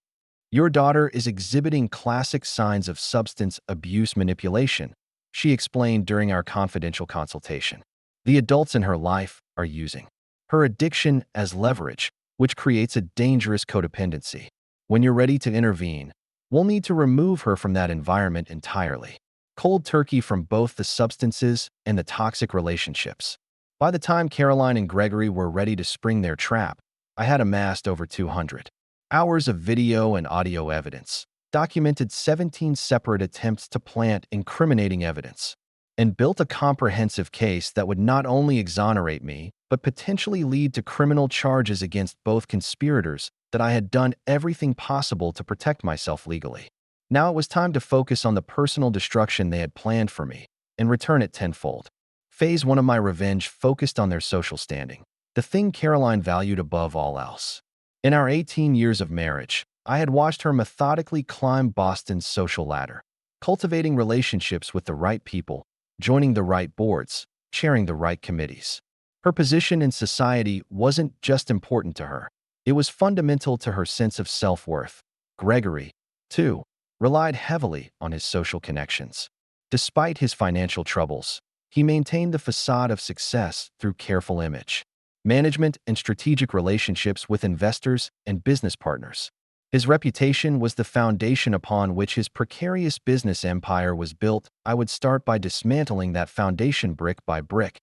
"Your daughter is exhibiting classic signs of substance abuse manipulation," she explained during our confidential consultation. "The adults in her life are using her addiction as leverage, which creates a dangerous codependency. When you're ready to intervene, we'll need to remove her from that environment entirely. Cold turkey from both the substances and the toxic relationships." By the time Caroline and Gregory were ready to spring their trap, I had amassed over 200 hours of video and audio evidence, documented 17 separate attempts to plant incriminating evidence, and built a comprehensive case that would not only exonerate me, but potentially lead to criminal charges against both conspirators that I had done everything possible to protect myself legally. Now it was time to focus on the personal destruction they had planned for me and return it tenfold. Phase 1 of my revenge focused on their social standing, the thing Caroline valued above all else. In our 18 years of marriage, I had watched her methodically climb Boston's social ladder, cultivating relationships with the right people, joining the right boards, chairing the right committees. Her position in society wasn't just important to her. It was fundamental to her sense of self-worth. Gregory, too, relied heavily on his social connections. Despite his financial troubles, he maintained the facade of success through careful image management and strategic relationships with investors and business partners. His reputation was the foundation upon which his precarious business empire was built. I would start by dismantling that foundation brick by brick.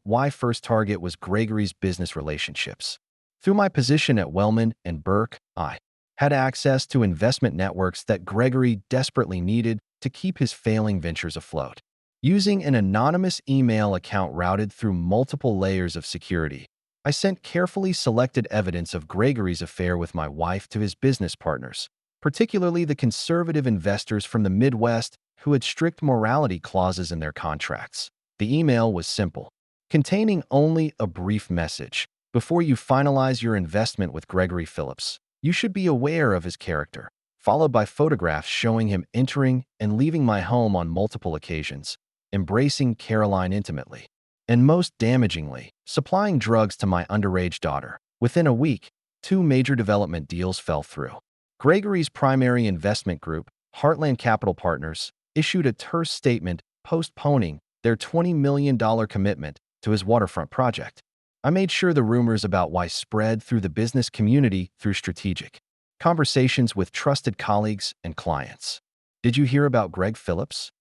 My first target was Gregory's business relationships. Through my position at Wellman and Burke, I had access to investment networks that Gregory desperately needed to keep his failing ventures afloat. Using an anonymous email account routed through multiple layers of security, I sent carefully selected evidence of Gregory's affair with my wife to his business partners, particularly the conservative investors from the Midwest who had strict morality clauses in their contracts. The email was simple, containing only a brief message. "Before you finalize your investment with Gregory Phillips, you should be aware of his character," followed by photographs showing him entering and leaving my home on multiple occasions, embracing Caroline intimately, and most damagingly, supplying drugs to my underage daughter. Within a week, 2 major development deals fell through. Gregory's primary investment group, Heartland Capital Partners, issued a terse statement postponing their $20 million commitment to his waterfront project. I made sure the rumors about why spread through the business community through strategic conversations with trusted colleagues and clients. "Did you hear about Greg Phillips?"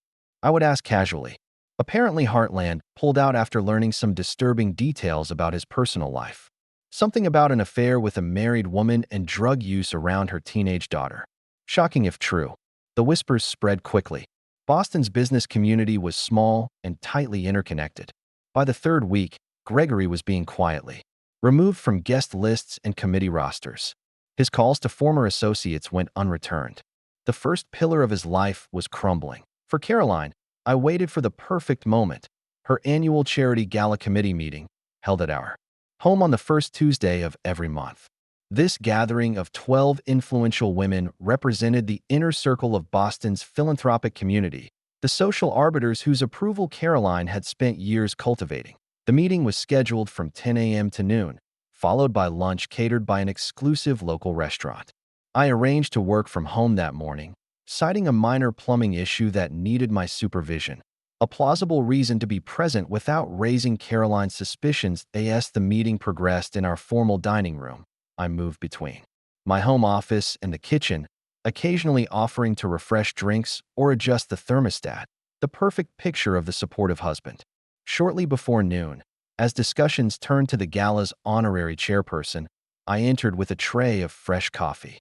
I would ask casually. Apparently, Heartland pulled out after learning some disturbing details about his personal life. Something about an affair with a married woman and drug use around her teenage daughter. Shocking if true. The whispers spread quickly. Boston's business community was small and tightly interconnected. By the 3rd week, Gregory was being quietly removed from guest lists and committee rosters. His calls to former associates went unreturned. The first pillar of his life was crumbling. For Caroline, I waited for the perfect moment. Her annual charity gala committee meeting, held at our home on the first Tuesday of every month. This gathering of 12 influential women represented the inner circle of Boston's philanthropic community, the social arbiters whose approval Caroline had spent years cultivating. The meeting was scheduled from 10 a.m. to noon, followed by lunch catered by an exclusive local restaurant. I arranged to work from home that morning, citing a minor plumbing issue that needed my supervision. A plausible reason to be present without raising Caroline's suspicions. As the meeting progressed in our formal dining room, I moved between my home office and the kitchen, occasionally offering to refresh drinks or adjust the thermostat, the perfect picture of the supportive husband. Shortly before noon, as discussions turned to the gala's honorary chairperson, I entered with a tray of fresh coffee.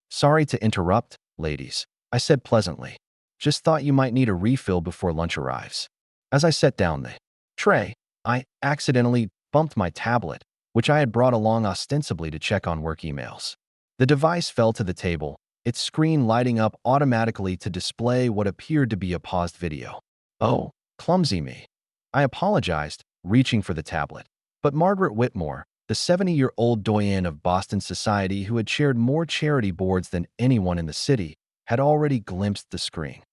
"Sorry to interrupt, ladies," I said pleasantly. "Just thought you might need a refill before lunch arrives." As I set down the tray, I accidentally bumped my tablet, which I had brought along ostensibly to check on work emails. The device fell to the table, its screen lighting up automatically to display what appeared to be a paused video. "Oh, clumsy me." I apologized, reaching for the tablet. But Margaret Whitmore, the 70-year-old doyen of Boston society who had chaired more charity boards than anyone in the city, had already glimpsed the screen.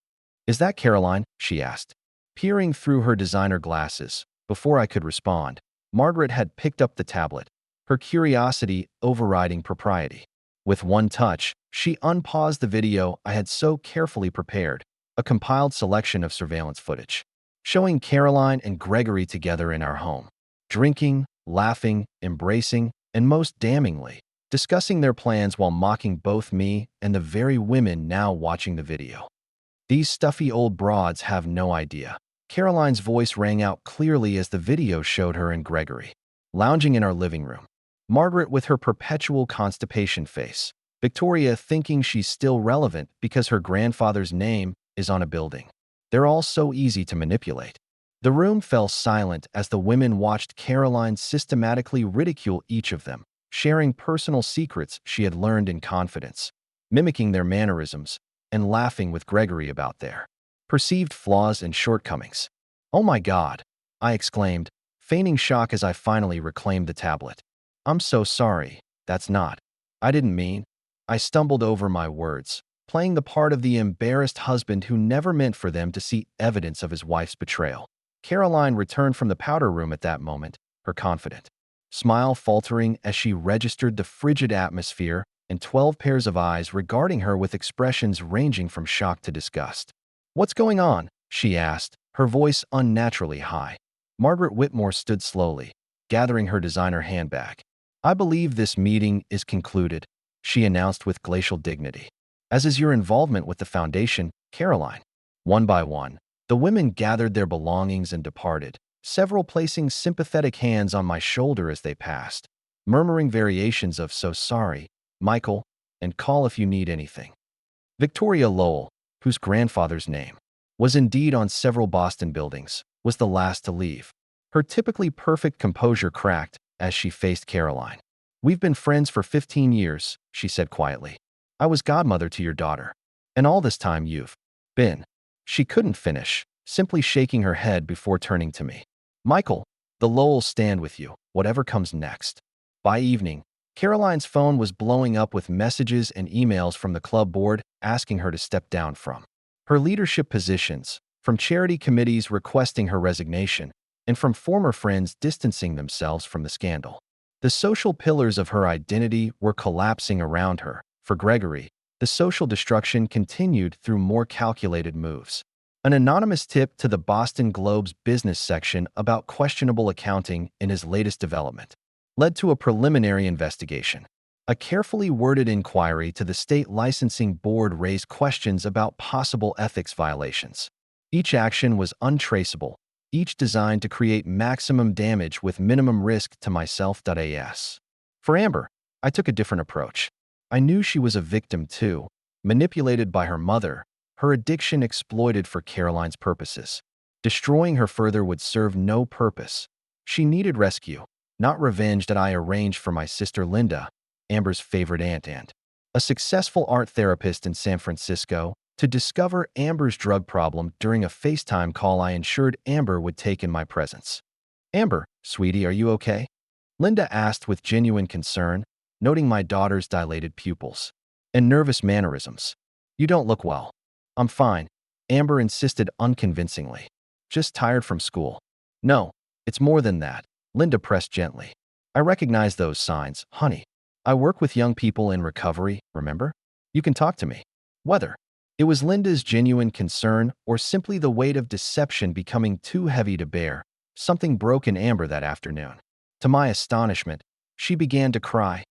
"Is that Caroline?" she asked. Peering through her designer glasses, before I could respond, Margaret had picked up the tablet, her curiosity overriding propriety. With one touch, she unpaused the video I had so carefully prepared, a compiled selection of surveillance footage, showing Caroline and Gregory together in our home, drinking, laughing, embracing, and most damningly, discussing their plans while mocking both me and the very women now watching the video. "These stuffy old broads have no idea." Caroline's voice rang out clearly as the video showed her and Gregory, lounging in our living room. Margaret with her perpetual constipation face, Victoria thinking she's still relevant because her grandfather's name is on a building. They're all so easy to manipulate. The room fell silent as the women watched Caroline systematically ridicule each of them, sharing personal secrets she had learned in confidence, mimicking their mannerisms, and laughing with Gregory about their perceived flaws and shortcomings. "Oh my God," I exclaimed, feigning shock as I finally reclaimed the tablet. "I'm so sorry. That's not. I didn't mean." I stumbled over my words, playing the part of the embarrassed husband who never meant for them to see evidence of his wife's betrayal. Caroline returned from the powder room at that moment, her confident smile faltering as she registered the frigid atmosphere and 12 pairs of eyes regarding her with expressions ranging from shock to disgust. "What's going on?" she asked, her voice unnaturally high. Margaret Whitmore stood slowly, gathering her designer handbag. "I believe this meeting is concluded," she announced with glacial dignity. "As is your involvement with the foundation, Caroline." One by one, the women gathered their belongings and departed, several placing sympathetic hands on my shoulder as they passed, murmuring variations of "so sorry, Michael," and "call if you need anything." Victoria Lowell, whose grandfather's name was indeed on several Boston buildings, was the last to leave. Her typically perfect composure cracked as she faced Caroline. "We've been friends for 15 years, she said quietly. "I was godmother to your daughter. And all this time you've been—" She couldn't finish, simply shaking her head before turning to me. "Michael, the Lowells stand with you, whatever comes next." By evening, Caroline's phone was blowing up with messages and emails from the club board asking her to step down from her leadership positions, from charity committees requesting her resignation, and from former friends distancing themselves from the scandal. The social pillars of her identity were collapsing around her. For Gregory, the social destruction continued through more calculated moves. An anonymous tip to the Boston Globe's business section about questionable accounting in his latest development led to a preliminary investigation. A carefully worded inquiry to the state licensing board raised questions about possible ethics violations. Each action was untraceable, each designed to create maximum damage with minimum risk to myself. As for Amber, I took a different approach. I knew she was a victim too, manipulated by her mother, her addiction exploited for Caroline's purposes. Destroying her further would serve no purpose. She needed rescue, not revenge that I arranged for my sister Linda, Amber's favorite aunt and a successful art therapist in San Francisco, to discover Amber's drug problem during a FaceTime call I ensured Amber would take in my presence. "Amber, sweetie, are you okay?" Linda asked with genuine concern, noting my daughter's dilated pupils and nervous mannerisms. "You don't look well." "I'm fine," Amber insisted unconvincingly. "Just tired from school." "No, it's more than that," Linda pressed gently. "I recognize those signs, honey. I work with young people in recovery, remember? You can talk to me." Whether it was Linda's genuine concern or simply the weight of deception becoming too heavy to bear, something broke in Amber that afternoon. To my astonishment, she began to cry,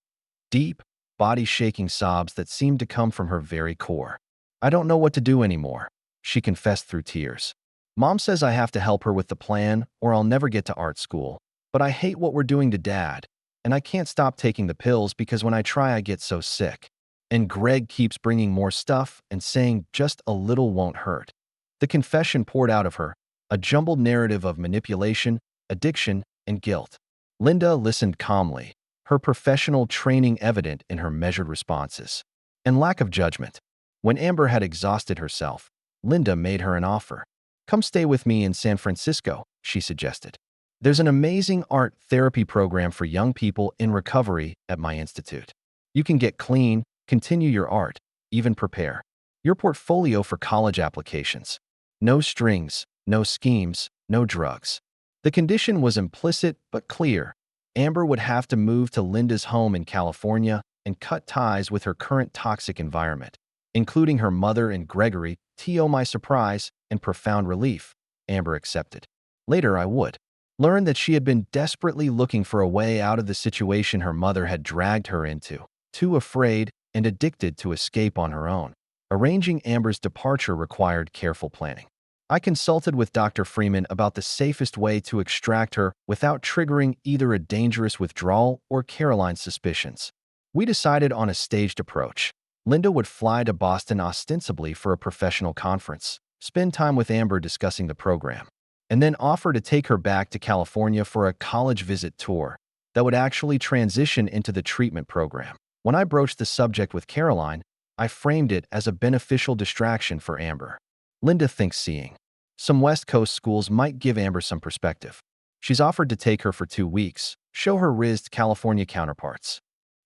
deep, body-shaking sobs that seemed to come from her very core. "I don't know what to do anymore," she confessed through tears. "Mom says I have to help her with the plan or I'll never get to art school. But I hate what we're doing to Dad, and I can't stop taking the pills because when I try I get so sick. And Greg keeps bringing more stuff and saying just a little won't hurt." The confession poured out of her, a jumbled narrative of manipulation, addiction, and guilt. Linda listened calmly, her professional training evident in her measured responses and lack of judgment. When Amber had exhausted herself, Linda made her an offer. "Come stay with me in San Francisco," she suggested. "There's an amazing art therapy program for young people in recovery at my institute. You can get clean, continue your art, even prepare your portfolio for college applications. No strings, no schemes, no drugs." The condition was implicit but clear. Amber would have to move to Linda's home in California and cut ties with her current toxic environment, including her mother and Gregory. To my surprise and profound relief, Amber accepted. Later, I would learn that she had been desperately looking for a way out of the situation her mother had dragged her into, too afraid and addicted to escape on her own. Arranging Amber's departure required careful planning. I consulted with Dr. Freeman about the safest way to extract her without triggering either a dangerous withdrawal or Caroline's suspicions. We decided on a staged approach. Linda would fly to Boston ostensibly for a professional conference, spend time with Amber discussing the program, and then offer to take her back to California for a college visit tour that would actually transition into the treatment program. When I broached the subject with Caroline, I framed it as a beneficial distraction for Amber. Linda thinks seeing some West Coast schools might give Amber some perspective. She's offered to take her for 2 weeks, show her RISD California counterparts.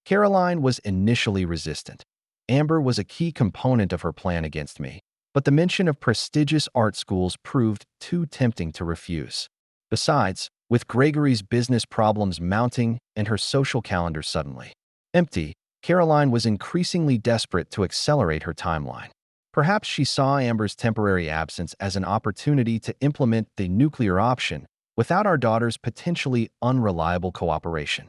Caroline was initially resistant. Amber was a key component of her plan against me, but the mention of prestigious art schools proved too tempting to refuse. Besides, with Gregory's business problems mounting and her social calendar suddenly empty, Caroline was increasingly desperate to accelerate her timeline. Perhaps she saw Amber's temporary absence as an opportunity to implement the nuclear option without our daughter's potentially unreliable cooperation.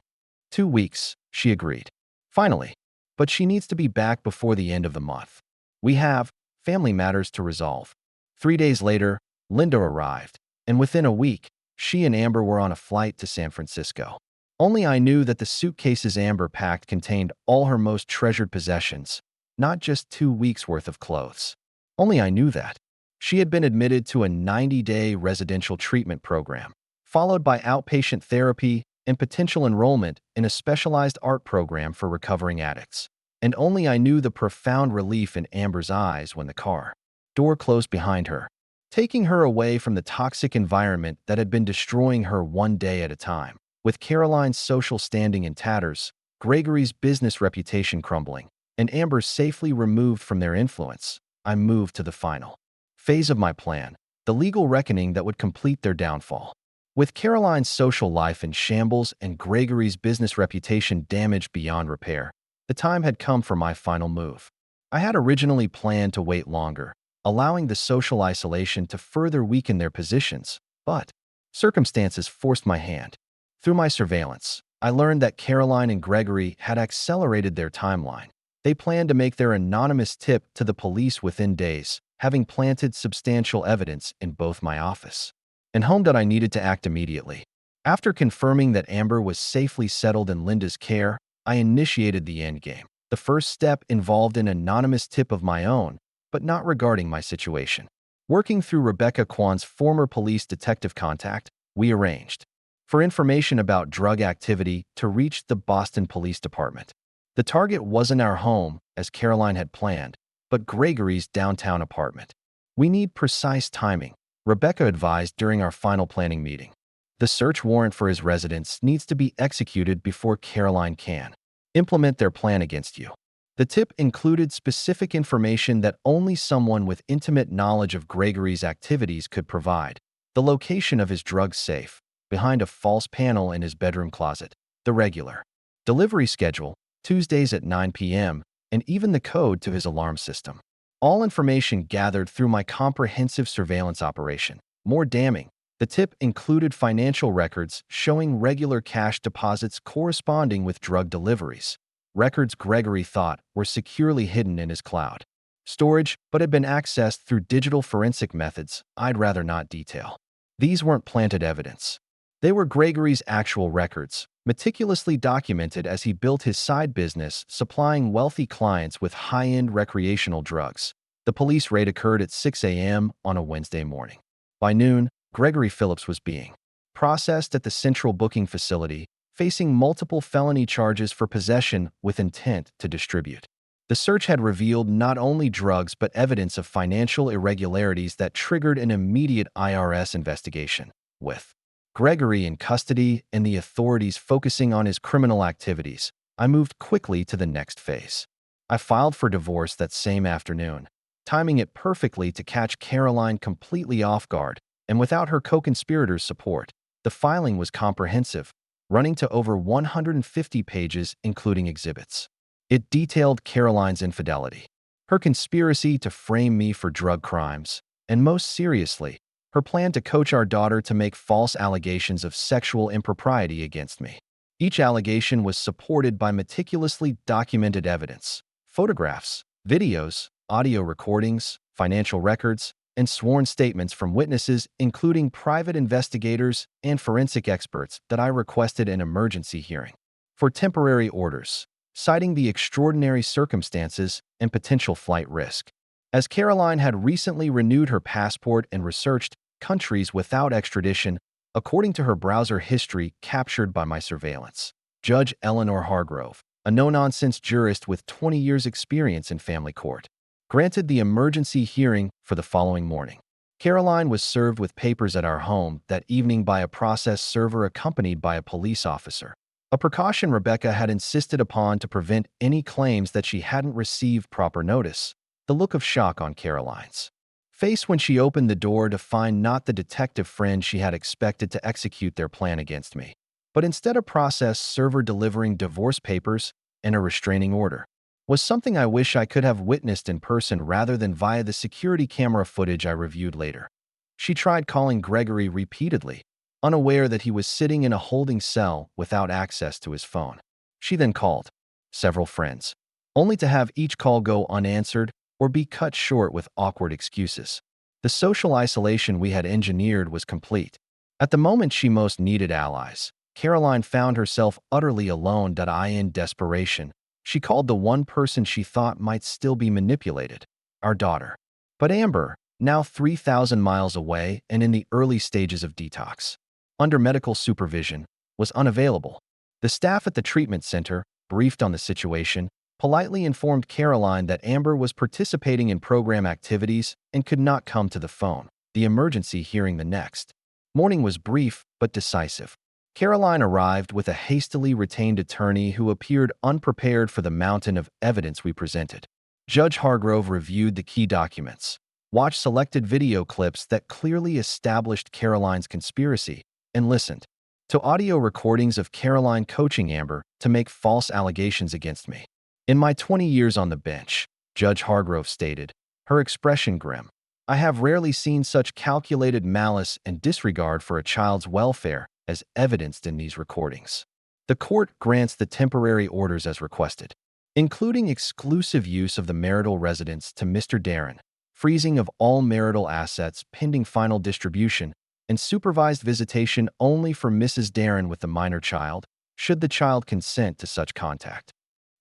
2 weeks, she agreed. Finally, but she needs to be back before the end of the month. We have family matters to resolve. 3 days later, Linda arrived, and within a week, she and Amber were on a flight to San Francisco. Only I knew that the suitcases Amber packed contained all her most treasured possessions, not just 2 weeks' worth of clothes. Only I knew that. She had been admitted to a 90-day residential treatment program, followed by outpatient therapy and potential enrollment in a specialized art program for recovering addicts. And only I knew the profound relief in Amber's eyes when the car door closed behind her, taking her away from the toxic environment that had been destroying her one day at a time. With Caroline's social standing in tatters, Gregory's business reputation crumbling, and Amber safely removed from their influence, I moved to the final phase of my plan, the legal reckoning that would complete their downfall. With Caroline's social life in shambles and Gregory's business reputation damaged beyond repair, the time had come for my final move. I had originally planned to wait longer, allowing the social isolation to further weaken their positions, but circumstances forced my hand. Through my surveillance, I learned that Caroline and Gregory had accelerated their timeline. They planned to make their anonymous tip to the police within days, having planted substantial evidence in both my office and home that I needed to act immediately. After confirming that Amber was safely settled in Linda's care, I initiated the endgame. The first step involved an anonymous tip of my own, but not regarding my situation. Working through Rebecca Kwan's former police detective contact, we arranged for information about drug activity to reach the Boston Police Department. The target wasn't our home, as Caroline had planned, but Gregory's downtown apartment. We need precise timing, Rebecca advised during our final planning meeting. The search warrant for his residence needs to be executed before Caroline can implement their plan against you. The tip included specific information that only someone with intimate knowledge of Gregory's activities could provide: the location of his drug safe, behind a false panel in his bedroom closet, the regular delivery schedule, Tuesdays at 9 p.m., and even the code to his alarm system. All information gathered through my comprehensive surveillance operation. More damning, the tip included financial records showing regular cash deposits corresponding with drug deliveries, records Gregory thought were securely hidden in his cloud storage but had been accessed through digital forensic methods I'd rather not detail. These weren't planted evidence. They were Gregory's actual records, meticulously documented as he built his side business supplying wealthy clients with high-end recreational drugs. The police raid occurred at 6 a.m. on a Wednesday morning. By noon, Gregory Phillips was being processed at the Central Booking Facility, facing multiple felony charges for possession with intent to distribute. The search had revealed not only drugs but evidence of financial irregularities that triggered an immediate IRS investigation. With Gregory in custody and the authorities focusing on his criminal activities, I moved quickly to the next phase. I filed for divorce that same afternoon, timing it perfectly to catch Caroline completely off guard and without her co-conspirators' support. The filing was comprehensive, running to over 150 pages including exhibits. It detailed Caroline's infidelity, her conspiracy to frame me for drug crimes, and most seriously, her plan to coach our daughter to make false allegations of sexual impropriety against me. Each allegation was supported by meticulously documented evidence: photographs, videos, audio recordings, financial records, and sworn statements from witnesses including private investigators and forensic experts that I requested an emergency hearing for temporary orders, citing the extraordinary circumstances and potential flight risk. As Caroline had recently renewed her passport and researched countries without extradition, according to her browser history captured by my surveillance, Judge Eleanor Hargrove, a no-nonsense jurist with 20 years' experience in family court, granted the emergency hearing for the following morning. Caroline was served with papers at our home that evening by a process server accompanied by a police officer, a precaution Rebecca had insisted upon to prevent any claims that she hadn't received proper notice. The look of shock on Caroline's face when she opened the door to find not the detective friend she had expected to execute their plan against me, but instead a process server delivering divorce papers and a restraining order, was something I wish I could have witnessed in person rather than via the security camera footage I reviewed later. She tried calling Gregory repeatedly, unaware that he was sitting in a holding cell without access to his phone. She then called several friends, only to have each call go unanswered or be cut short with awkward excuses. The social isolation we had engineered was complete. At the moment she most needed allies, Caroline found herself utterly alone. In desperation, she called the one person she thought might still be manipulated: our daughter. But Amber, now 3,000 miles away and in the early stages of detox, under medical supervision, was unavailable. The staff at the treatment center, briefed on the situation, politely informed Caroline that Amber was participating in program activities and could not come to the phone. The emergency hearing the next morning was brief but decisive. Caroline arrived with a hastily retained attorney who appeared unprepared for the mountain of evidence we presented. Judge Hargrove reviewed the key documents, watched selected video clips that clearly established Caroline's conspiracy, and listened to audio recordings of Caroline coaching Amber to make false allegations against me. In my 20 years on the bench, Judge Hargrove stated, her expression grim, I have rarely seen such calculated malice and disregard for a child's welfare as evidenced in these recordings. The court grants the temporary orders as requested, including exclusive use of the marital residence to Mr. Darren, freezing of all marital assets pending final distribution, and supervised visitation only for Mrs. Darren with the minor child, should the child consent to such contact.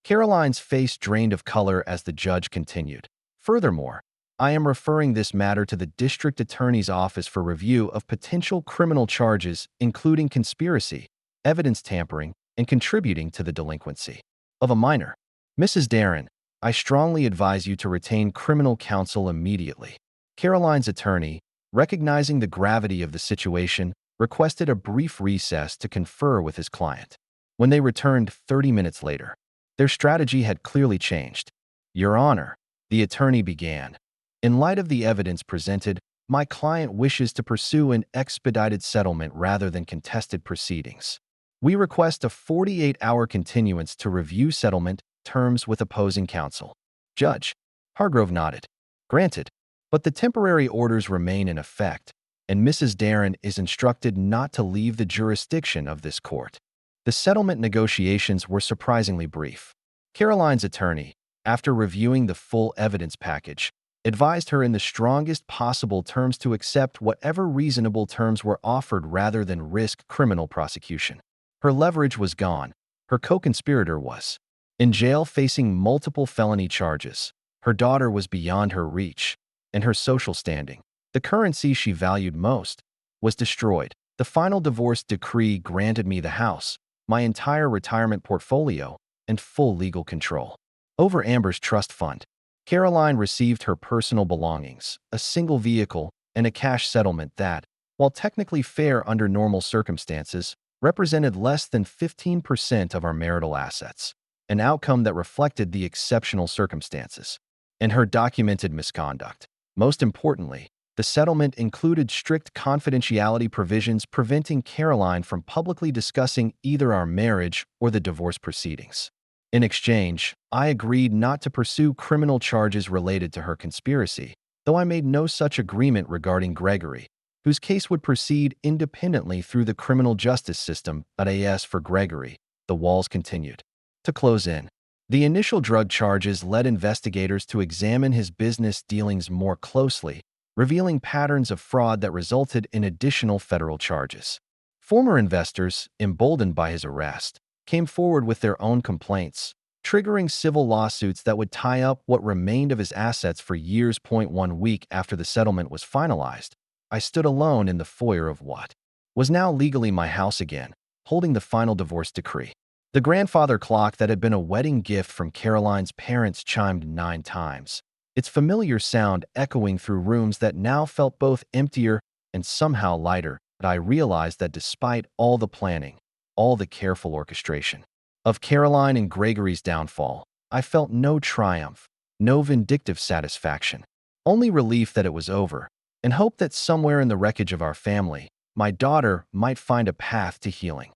Caroline's face drained of color as the judge continued. Furthermore, I am referring this matter to the district attorney's office for review of potential criminal charges, including conspiracy, evidence tampering, and contributing to the delinquency of a minor. Mrs. Darren, I strongly advise you to retain criminal counsel immediately. Caroline's attorney, recognizing the gravity of the situation, requested a brief recess to confer with his client. When they returned 30 minutes later, their strategy had clearly changed. Your Honor, the attorney began. In light of the evidence presented, my client wishes to pursue an expedited settlement rather than contested proceedings. We request a 48-hour continuance to review settlement terms with opposing counsel. Judge Hargrove nodded. Granted, but the temporary orders remain in effect, and Mrs. Darren is instructed not to leave the jurisdiction of this court. The settlement negotiations were surprisingly brief. Caroline's attorney, after reviewing the full evidence package, advised her in the strongest possible terms to accept whatever reasonable terms were offered rather than risk criminal prosecution. Her leverage was gone. Her co-conspirator was in jail facing multiple felony charges. Her daughter was beyond her reach, and her social standing, the currency she valued most, was destroyed. The final divorce decree granted me the house, my entire retirement portfolio, and full legal control over Amber's trust fund. Caroline received her personal belongings, a single vehicle, and a cash settlement that, while technically fair under normal circumstances, represented less than 15% of our marital assets, an outcome that reflected the exceptional circumstances and her documented misconduct. Most importantly, the settlement included strict confidentiality provisions preventing Caroline from publicly discussing either our marriage or the divorce proceedings. In exchange, I agreed not to pursue criminal charges related to her conspiracy, though I made no such agreement regarding Gregory, whose case would proceed independently through the criminal justice system. As for Gregory, the walls continued to close in. The initial drug charges led investigators to examine his business dealings more closely, revealing patterns of fraud that resulted in additional federal charges. Former investors, emboldened by his arrest, came forward with their own complaints, triggering civil lawsuits that would tie up what remained of his assets for years. 1 week after the settlement was finalized, I stood alone in the foyer of what was now legally my house again, holding the final divorce decree. The grandfather clock that had been a wedding gift from Caroline's parents chimed 9 times, its familiar sound echoing through rooms that now felt both emptier and somehow lighter. But I realized that despite all the planning, all the careful orchestration of Caroline and Gregory's downfall, I felt no triumph, no vindictive satisfaction, only relief that it was over, and hope that somewhere in the wreckage of our family, my daughter might find a path to healing.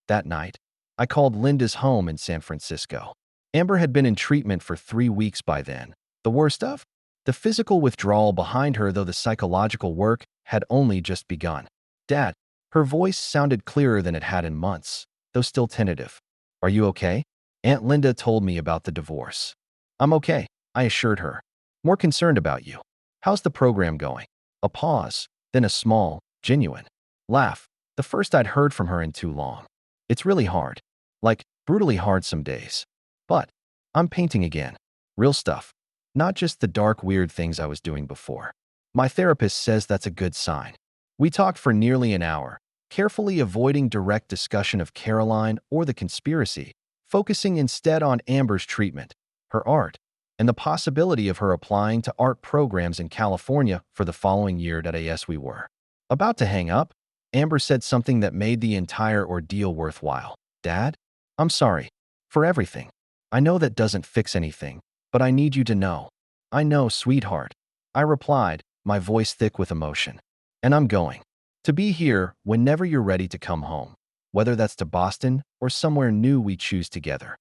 That night, I called Linda's home in San Francisco. Amber had been in treatment for 3 weeks by then. The worst of the physical withdrawal behind her, though the psychological work had only just begun. Dad, her voice sounded clearer than it had in months, though still tentative. Are you okay? Aunt Linda told me about the divorce. I'm okay, I assured her. More concerned about you. How's the program going? A pause, then a small, genuine laugh, the first I'd heard from her in too long. It's really hard. Like, brutally hard some days. But I'm painting again. Real stuff. Not just the dark, weird things I was doing before. My therapist says that's a good sign. We talked for nearly an hour, carefully avoiding direct discussion of Caroline or the conspiracy, focusing instead on Amber's treatment, her art, and the possibility of her applying to art programs in California for the following year. As we were about to hang up, Amber said something that made the entire ordeal worthwhile. Dad, I'm sorry for everything. I know that doesn't fix anything, but I need you to know. I know, sweetheart, I replied, my voice thick with emotion. And I'm going to be here whenever you're ready to come home, whether that's to Boston or somewhere new we choose together.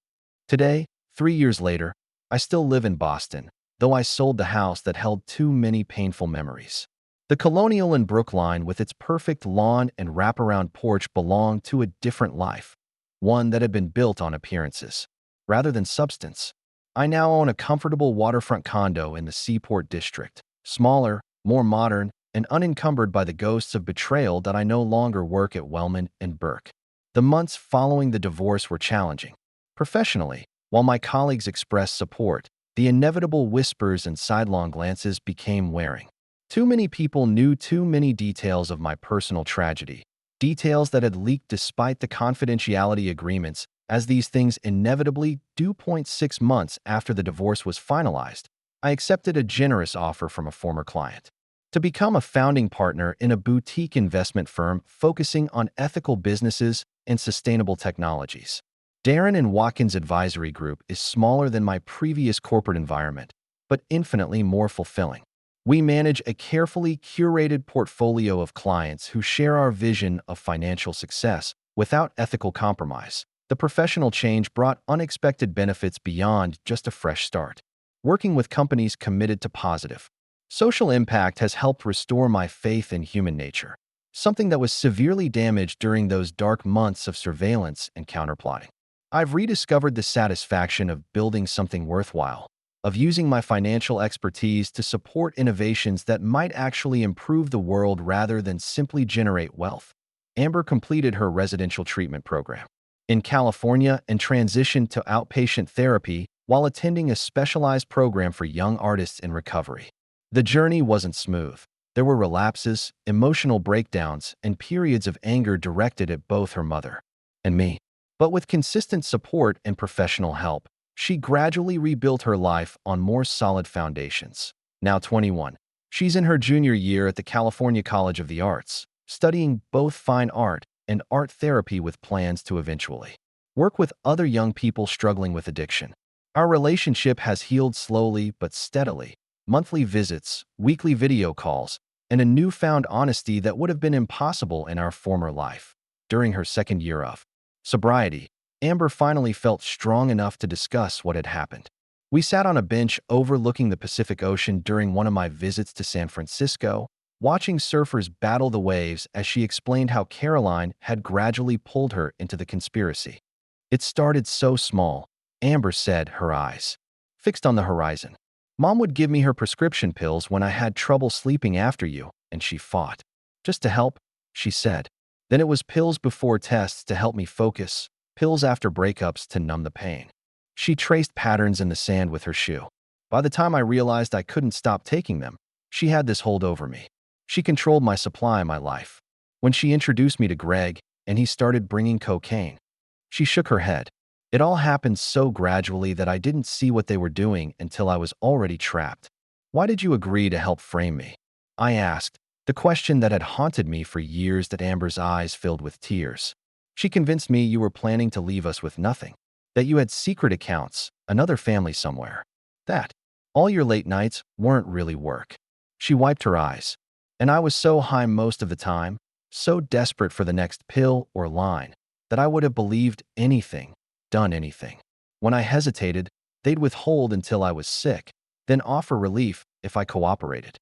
Today, 3 years later, I still live in Boston, though I sold the house that held too many painful memories. The Colonial in Brookline with its perfect lawn and wraparound porch belonged to a different life, one that had been built on appearances rather than substance. I now own a comfortable waterfront condo in the Seaport District, smaller, more modern, and unencumbered by the ghosts of betrayal that I no longer work at Wellman and Burke. The months following the divorce were challenging. Professionally, while my colleagues expressed support, the inevitable whispers and sidelong glances became wearing. Too many people knew too many details of my personal tragedy, details that had leaked despite the confidentiality agreements. As these things inevitably do. 6 months after the divorce was finalized, I accepted a generous offer from a former client to become a founding partner in a boutique investment firm focusing on ethical businesses and sustainable technologies. Darren and Watkins Advisory Group is smaller than my previous corporate environment, but infinitely more fulfilling. We manage a carefully curated portfolio of clients who share our vision of financial success without ethical compromise. The professional change brought unexpected benefits beyond just a fresh start. Working with companies committed to positive social impact has helped restore my faith in human nature, something that was severely damaged during those dark months of surveillance and counterplotting. I've rediscovered the satisfaction of building something worthwhile, of using my financial expertise to support innovations that might actually improve the world rather than simply generate wealth. Amber completed her residential treatment program in California and transitioned to outpatient therapy while attending a specialized program for young artists in recovery. The journey wasn't smooth. There were relapses, emotional breakdowns, and periods of anger directed at both her mother and me. But with consistent support and professional help, she gradually rebuilt her life on more solid foundations. Now 21, she's in her junior year at the California College of the Arts, studying both fine art and art therapy with plans to eventually work with other young people struggling with addiction. Our relationship has healed slowly but steadily. Monthly visits, weekly video calls, and a newfound honesty that would have been impossible in our former life. During her second year of sobriety, Amber finally felt strong enough to discuss what had happened. We sat on a bench overlooking the Pacific Ocean during one of my visits to San Francisco, watching surfers battle the waves as she explained how Caroline had gradually pulled her into the conspiracy. It started so small, Amber said, her eyes fixed on the horizon. Mom would give me her prescription pills when I had trouble sleeping after you, and she fought. Just to help, she said. Then it was pills before tests to help me focus, pills after breakups to numb the pain. She traced patterns in the sand with her shoe. By the time I realized I couldn't stop taking them, she had this hold over me. She controlled my supply in my life. When she introduced me to Greg, and he started bringing cocaine, she shook her head. It all happened so gradually that I didn't see what they were doing until I was already trapped. Why did you agree to help frame me? I asked, the question that had haunted me for years. That Amber's eyes filled with tears. She convinced me you were planning to leave us with nothing, that you had secret accounts, another family somewhere, that all your late nights weren't really work. She wiped her eyes. And I was so high most of the time, so desperate for the next pill or line, that I would have believed anything, done anything. When I hesitated, they'd withhold until I was sick, then offer relief if I cooperated.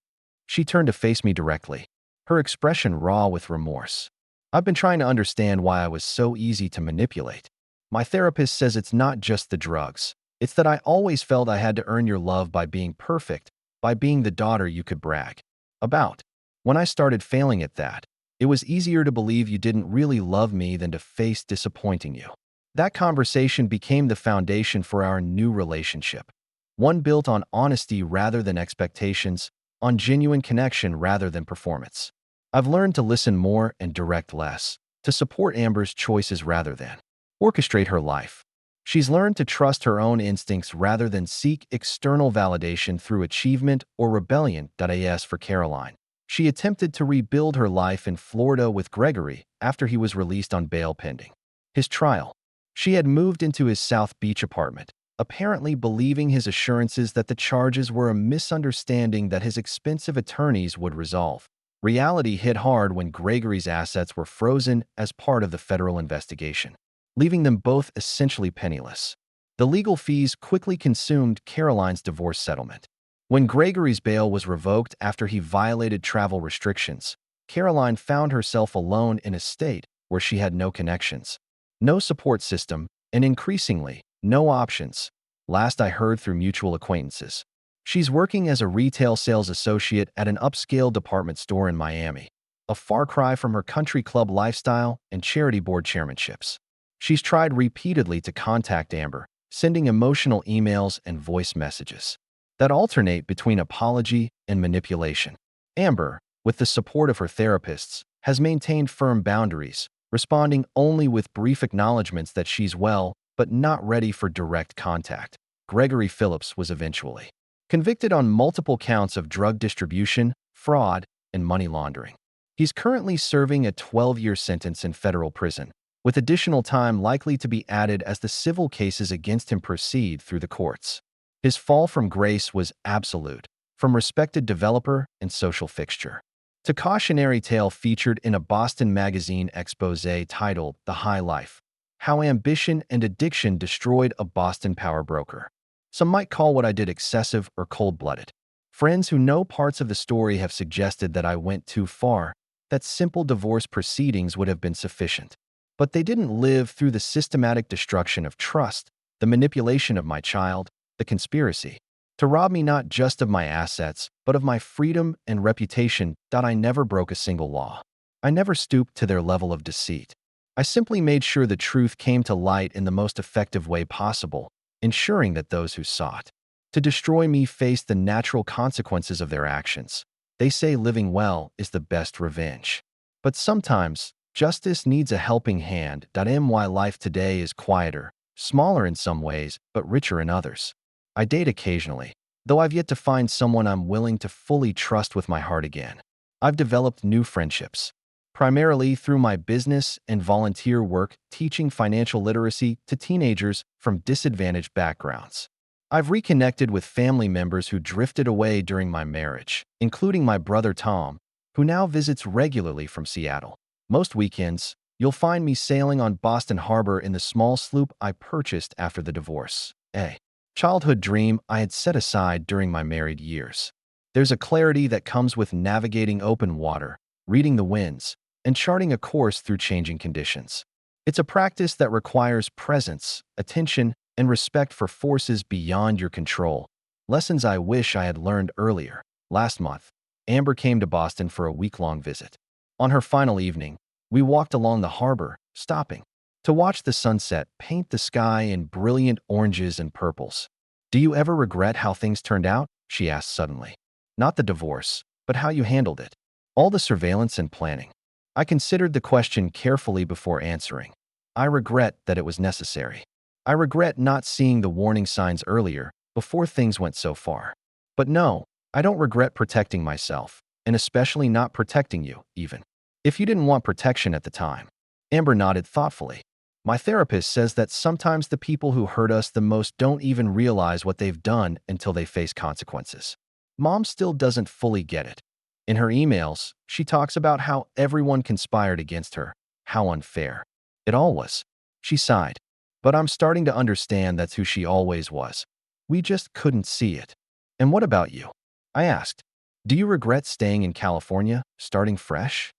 She turned to face me directly, her expression raw with remorse. I've been trying to understand why I was so easy to manipulate. My therapist says it's not just the drugs. It's that I always felt I had to earn your love by being perfect, by being the daughter you could brag about. When I started failing at that, it was easier to believe you didn't really love me than to face disappointing you. That conversation became the foundation for our new relationship, one built on honesty rather than expectations, on genuine connection rather than performance. I've learned to listen more and direct less, to support Amber's choices rather than orchestrate her life. She's learned to trust her own instincts rather than seek external validation through achievement or rebellion. As for Caroline, she attempted to rebuild her life in Florida with Gregory after he was released on bail pending his trial. She had moved into his South Beach apartment, apparently believing his assurances that the charges were a misunderstanding that his expensive attorneys would resolve. Reality hit hard when Gregory's assets were frozen as part of the federal investigation, leaving them both essentially penniless. The legal fees quickly consumed Caroline's divorce settlement. When Gregory's bail was revoked after he violated travel restrictions, Caroline found herself alone in a state where she had no connections, no support system, and increasingly, no options. Last I heard through mutual acquaintances, she's working as a retail sales associate at an upscale department store in Miami, a far cry from her country club lifestyle and charity board chairmanships. She's tried repeatedly to contact Amber, sending emotional emails and voice messages that alternate between apology and manipulation. Amber, with the support of her therapists, has maintained firm boundaries, responding only with brief acknowledgments that she's well but not ready for direct contact. Gregory Phillips was eventually convicted on multiple counts of drug distribution, fraud, and money laundering. He's currently serving a 12-year sentence in federal prison, with additional time likely to be added as the civil cases against him proceed through the courts. His fall from grace was absolute, from respected developer and social fixture to cautionary tale featured in a Boston Magazine expose titled The High Life: How Ambition and Addiction Destroyed a Boston Power Broker. Some might call what I did excessive or cold-blooded. Friends who know parts of the story have suggested that I went too far, that simple divorce proceedings would have been sufficient. But they didn't live through the systematic destruction of trust, the manipulation of my child, the conspiracy to rob me not just of my assets, but of my freedom and reputation. I never broke a single law. I never stooped to their level of deceit. I simply made sure the truth came to light in the most effective way possible, ensuring that those who sought to destroy me faced the natural consequences of their actions. They say living well is the best revenge. But sometimes, justice needs a helping hand. My life today is quieter, smaller in some ways, but richer in others. I date occasionally, though I've yet to find someone I'm willing to fully trust with my heart again. I've developed new friendships, primarily through my business and volunteer work teaching financial literacy to teenagers from disadvantaged backgrounds. I've reconnected with family members who drifted away during my marriage, including my brother Tom, who now visits regularly from Seattle. Most weekends, you'll find me sailing on Boston Harbor in the small sloop I purchased after the divorce. A childhood dream I had set aside during my married years. There's a clarity that comes with navigating open water, reading the winds, and charting a course through changing conditions. It's a practice that requires presence, attention, and respect for forces beyond your control, lessons I wish I had learned earlier. Last month, Amber came to Boston for a week-long visit. On her final evening, we walked along the harbor, stopping to watch the sunset paint the sky in brilliant oranges and purples. "Do you ever regret how things turned out?" she asked suddenly. "Not the divorce, but how you handled it. All the surveillance and planning." I considered the question carefully before answering. I regret that it was necessary. I regret not seeing the warning signs earlier, before things went so far. But no, I don't regret protecting myself, and especially not protecting you, even if you didn't want protection at the time. Amber nodded thoughtfully. "My therapist says that sometimes the people who hurt us the most don't even realize what they've done until they face consequences. Mom still doesn't fully get it. In her emails, she talks about how everyone conspired against her, how unfair it all was." She sighed. "But I'm starting to understand that's who she always was. We just couldn't see it." "And what about you?" I asked. "Do you regret staying in California, starting fresh?"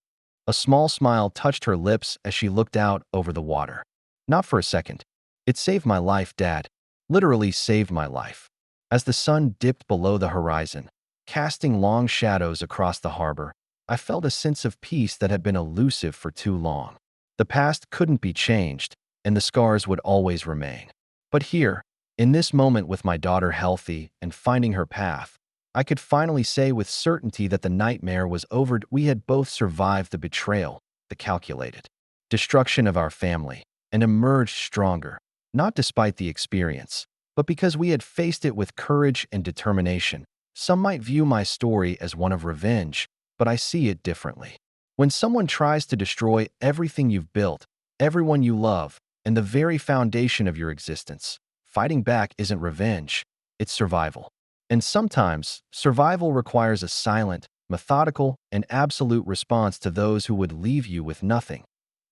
A small smile touched her lips as she looked out over the water. "Not for a second. It saved my life, Dad. Literally saved my life." As the sun dipped below the horizon, casting long shadows across the harbor, I felt a sense of peace that had been elusive for too long. The past couldn't be changed, and the scars would always remain. But here, in this moment with my daughter healthy and finding her path, I could finally say with certainty that the nightmare was over. We had both survived the betrayal, the calculated destruction of our family, and emerged stronger, not despite the experience, but because we had faced it with courage and determination. Some might view my story as one of revenge, but I see it differently. When someone tries to destroy everything you've built, everyone you love, and the very foundation of your existence, fighting back isn't revenge, it's survival. And sometimes, survival requires a silent, methodical, and absolute response to those who would leave you with nothing.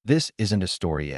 This isn't a story,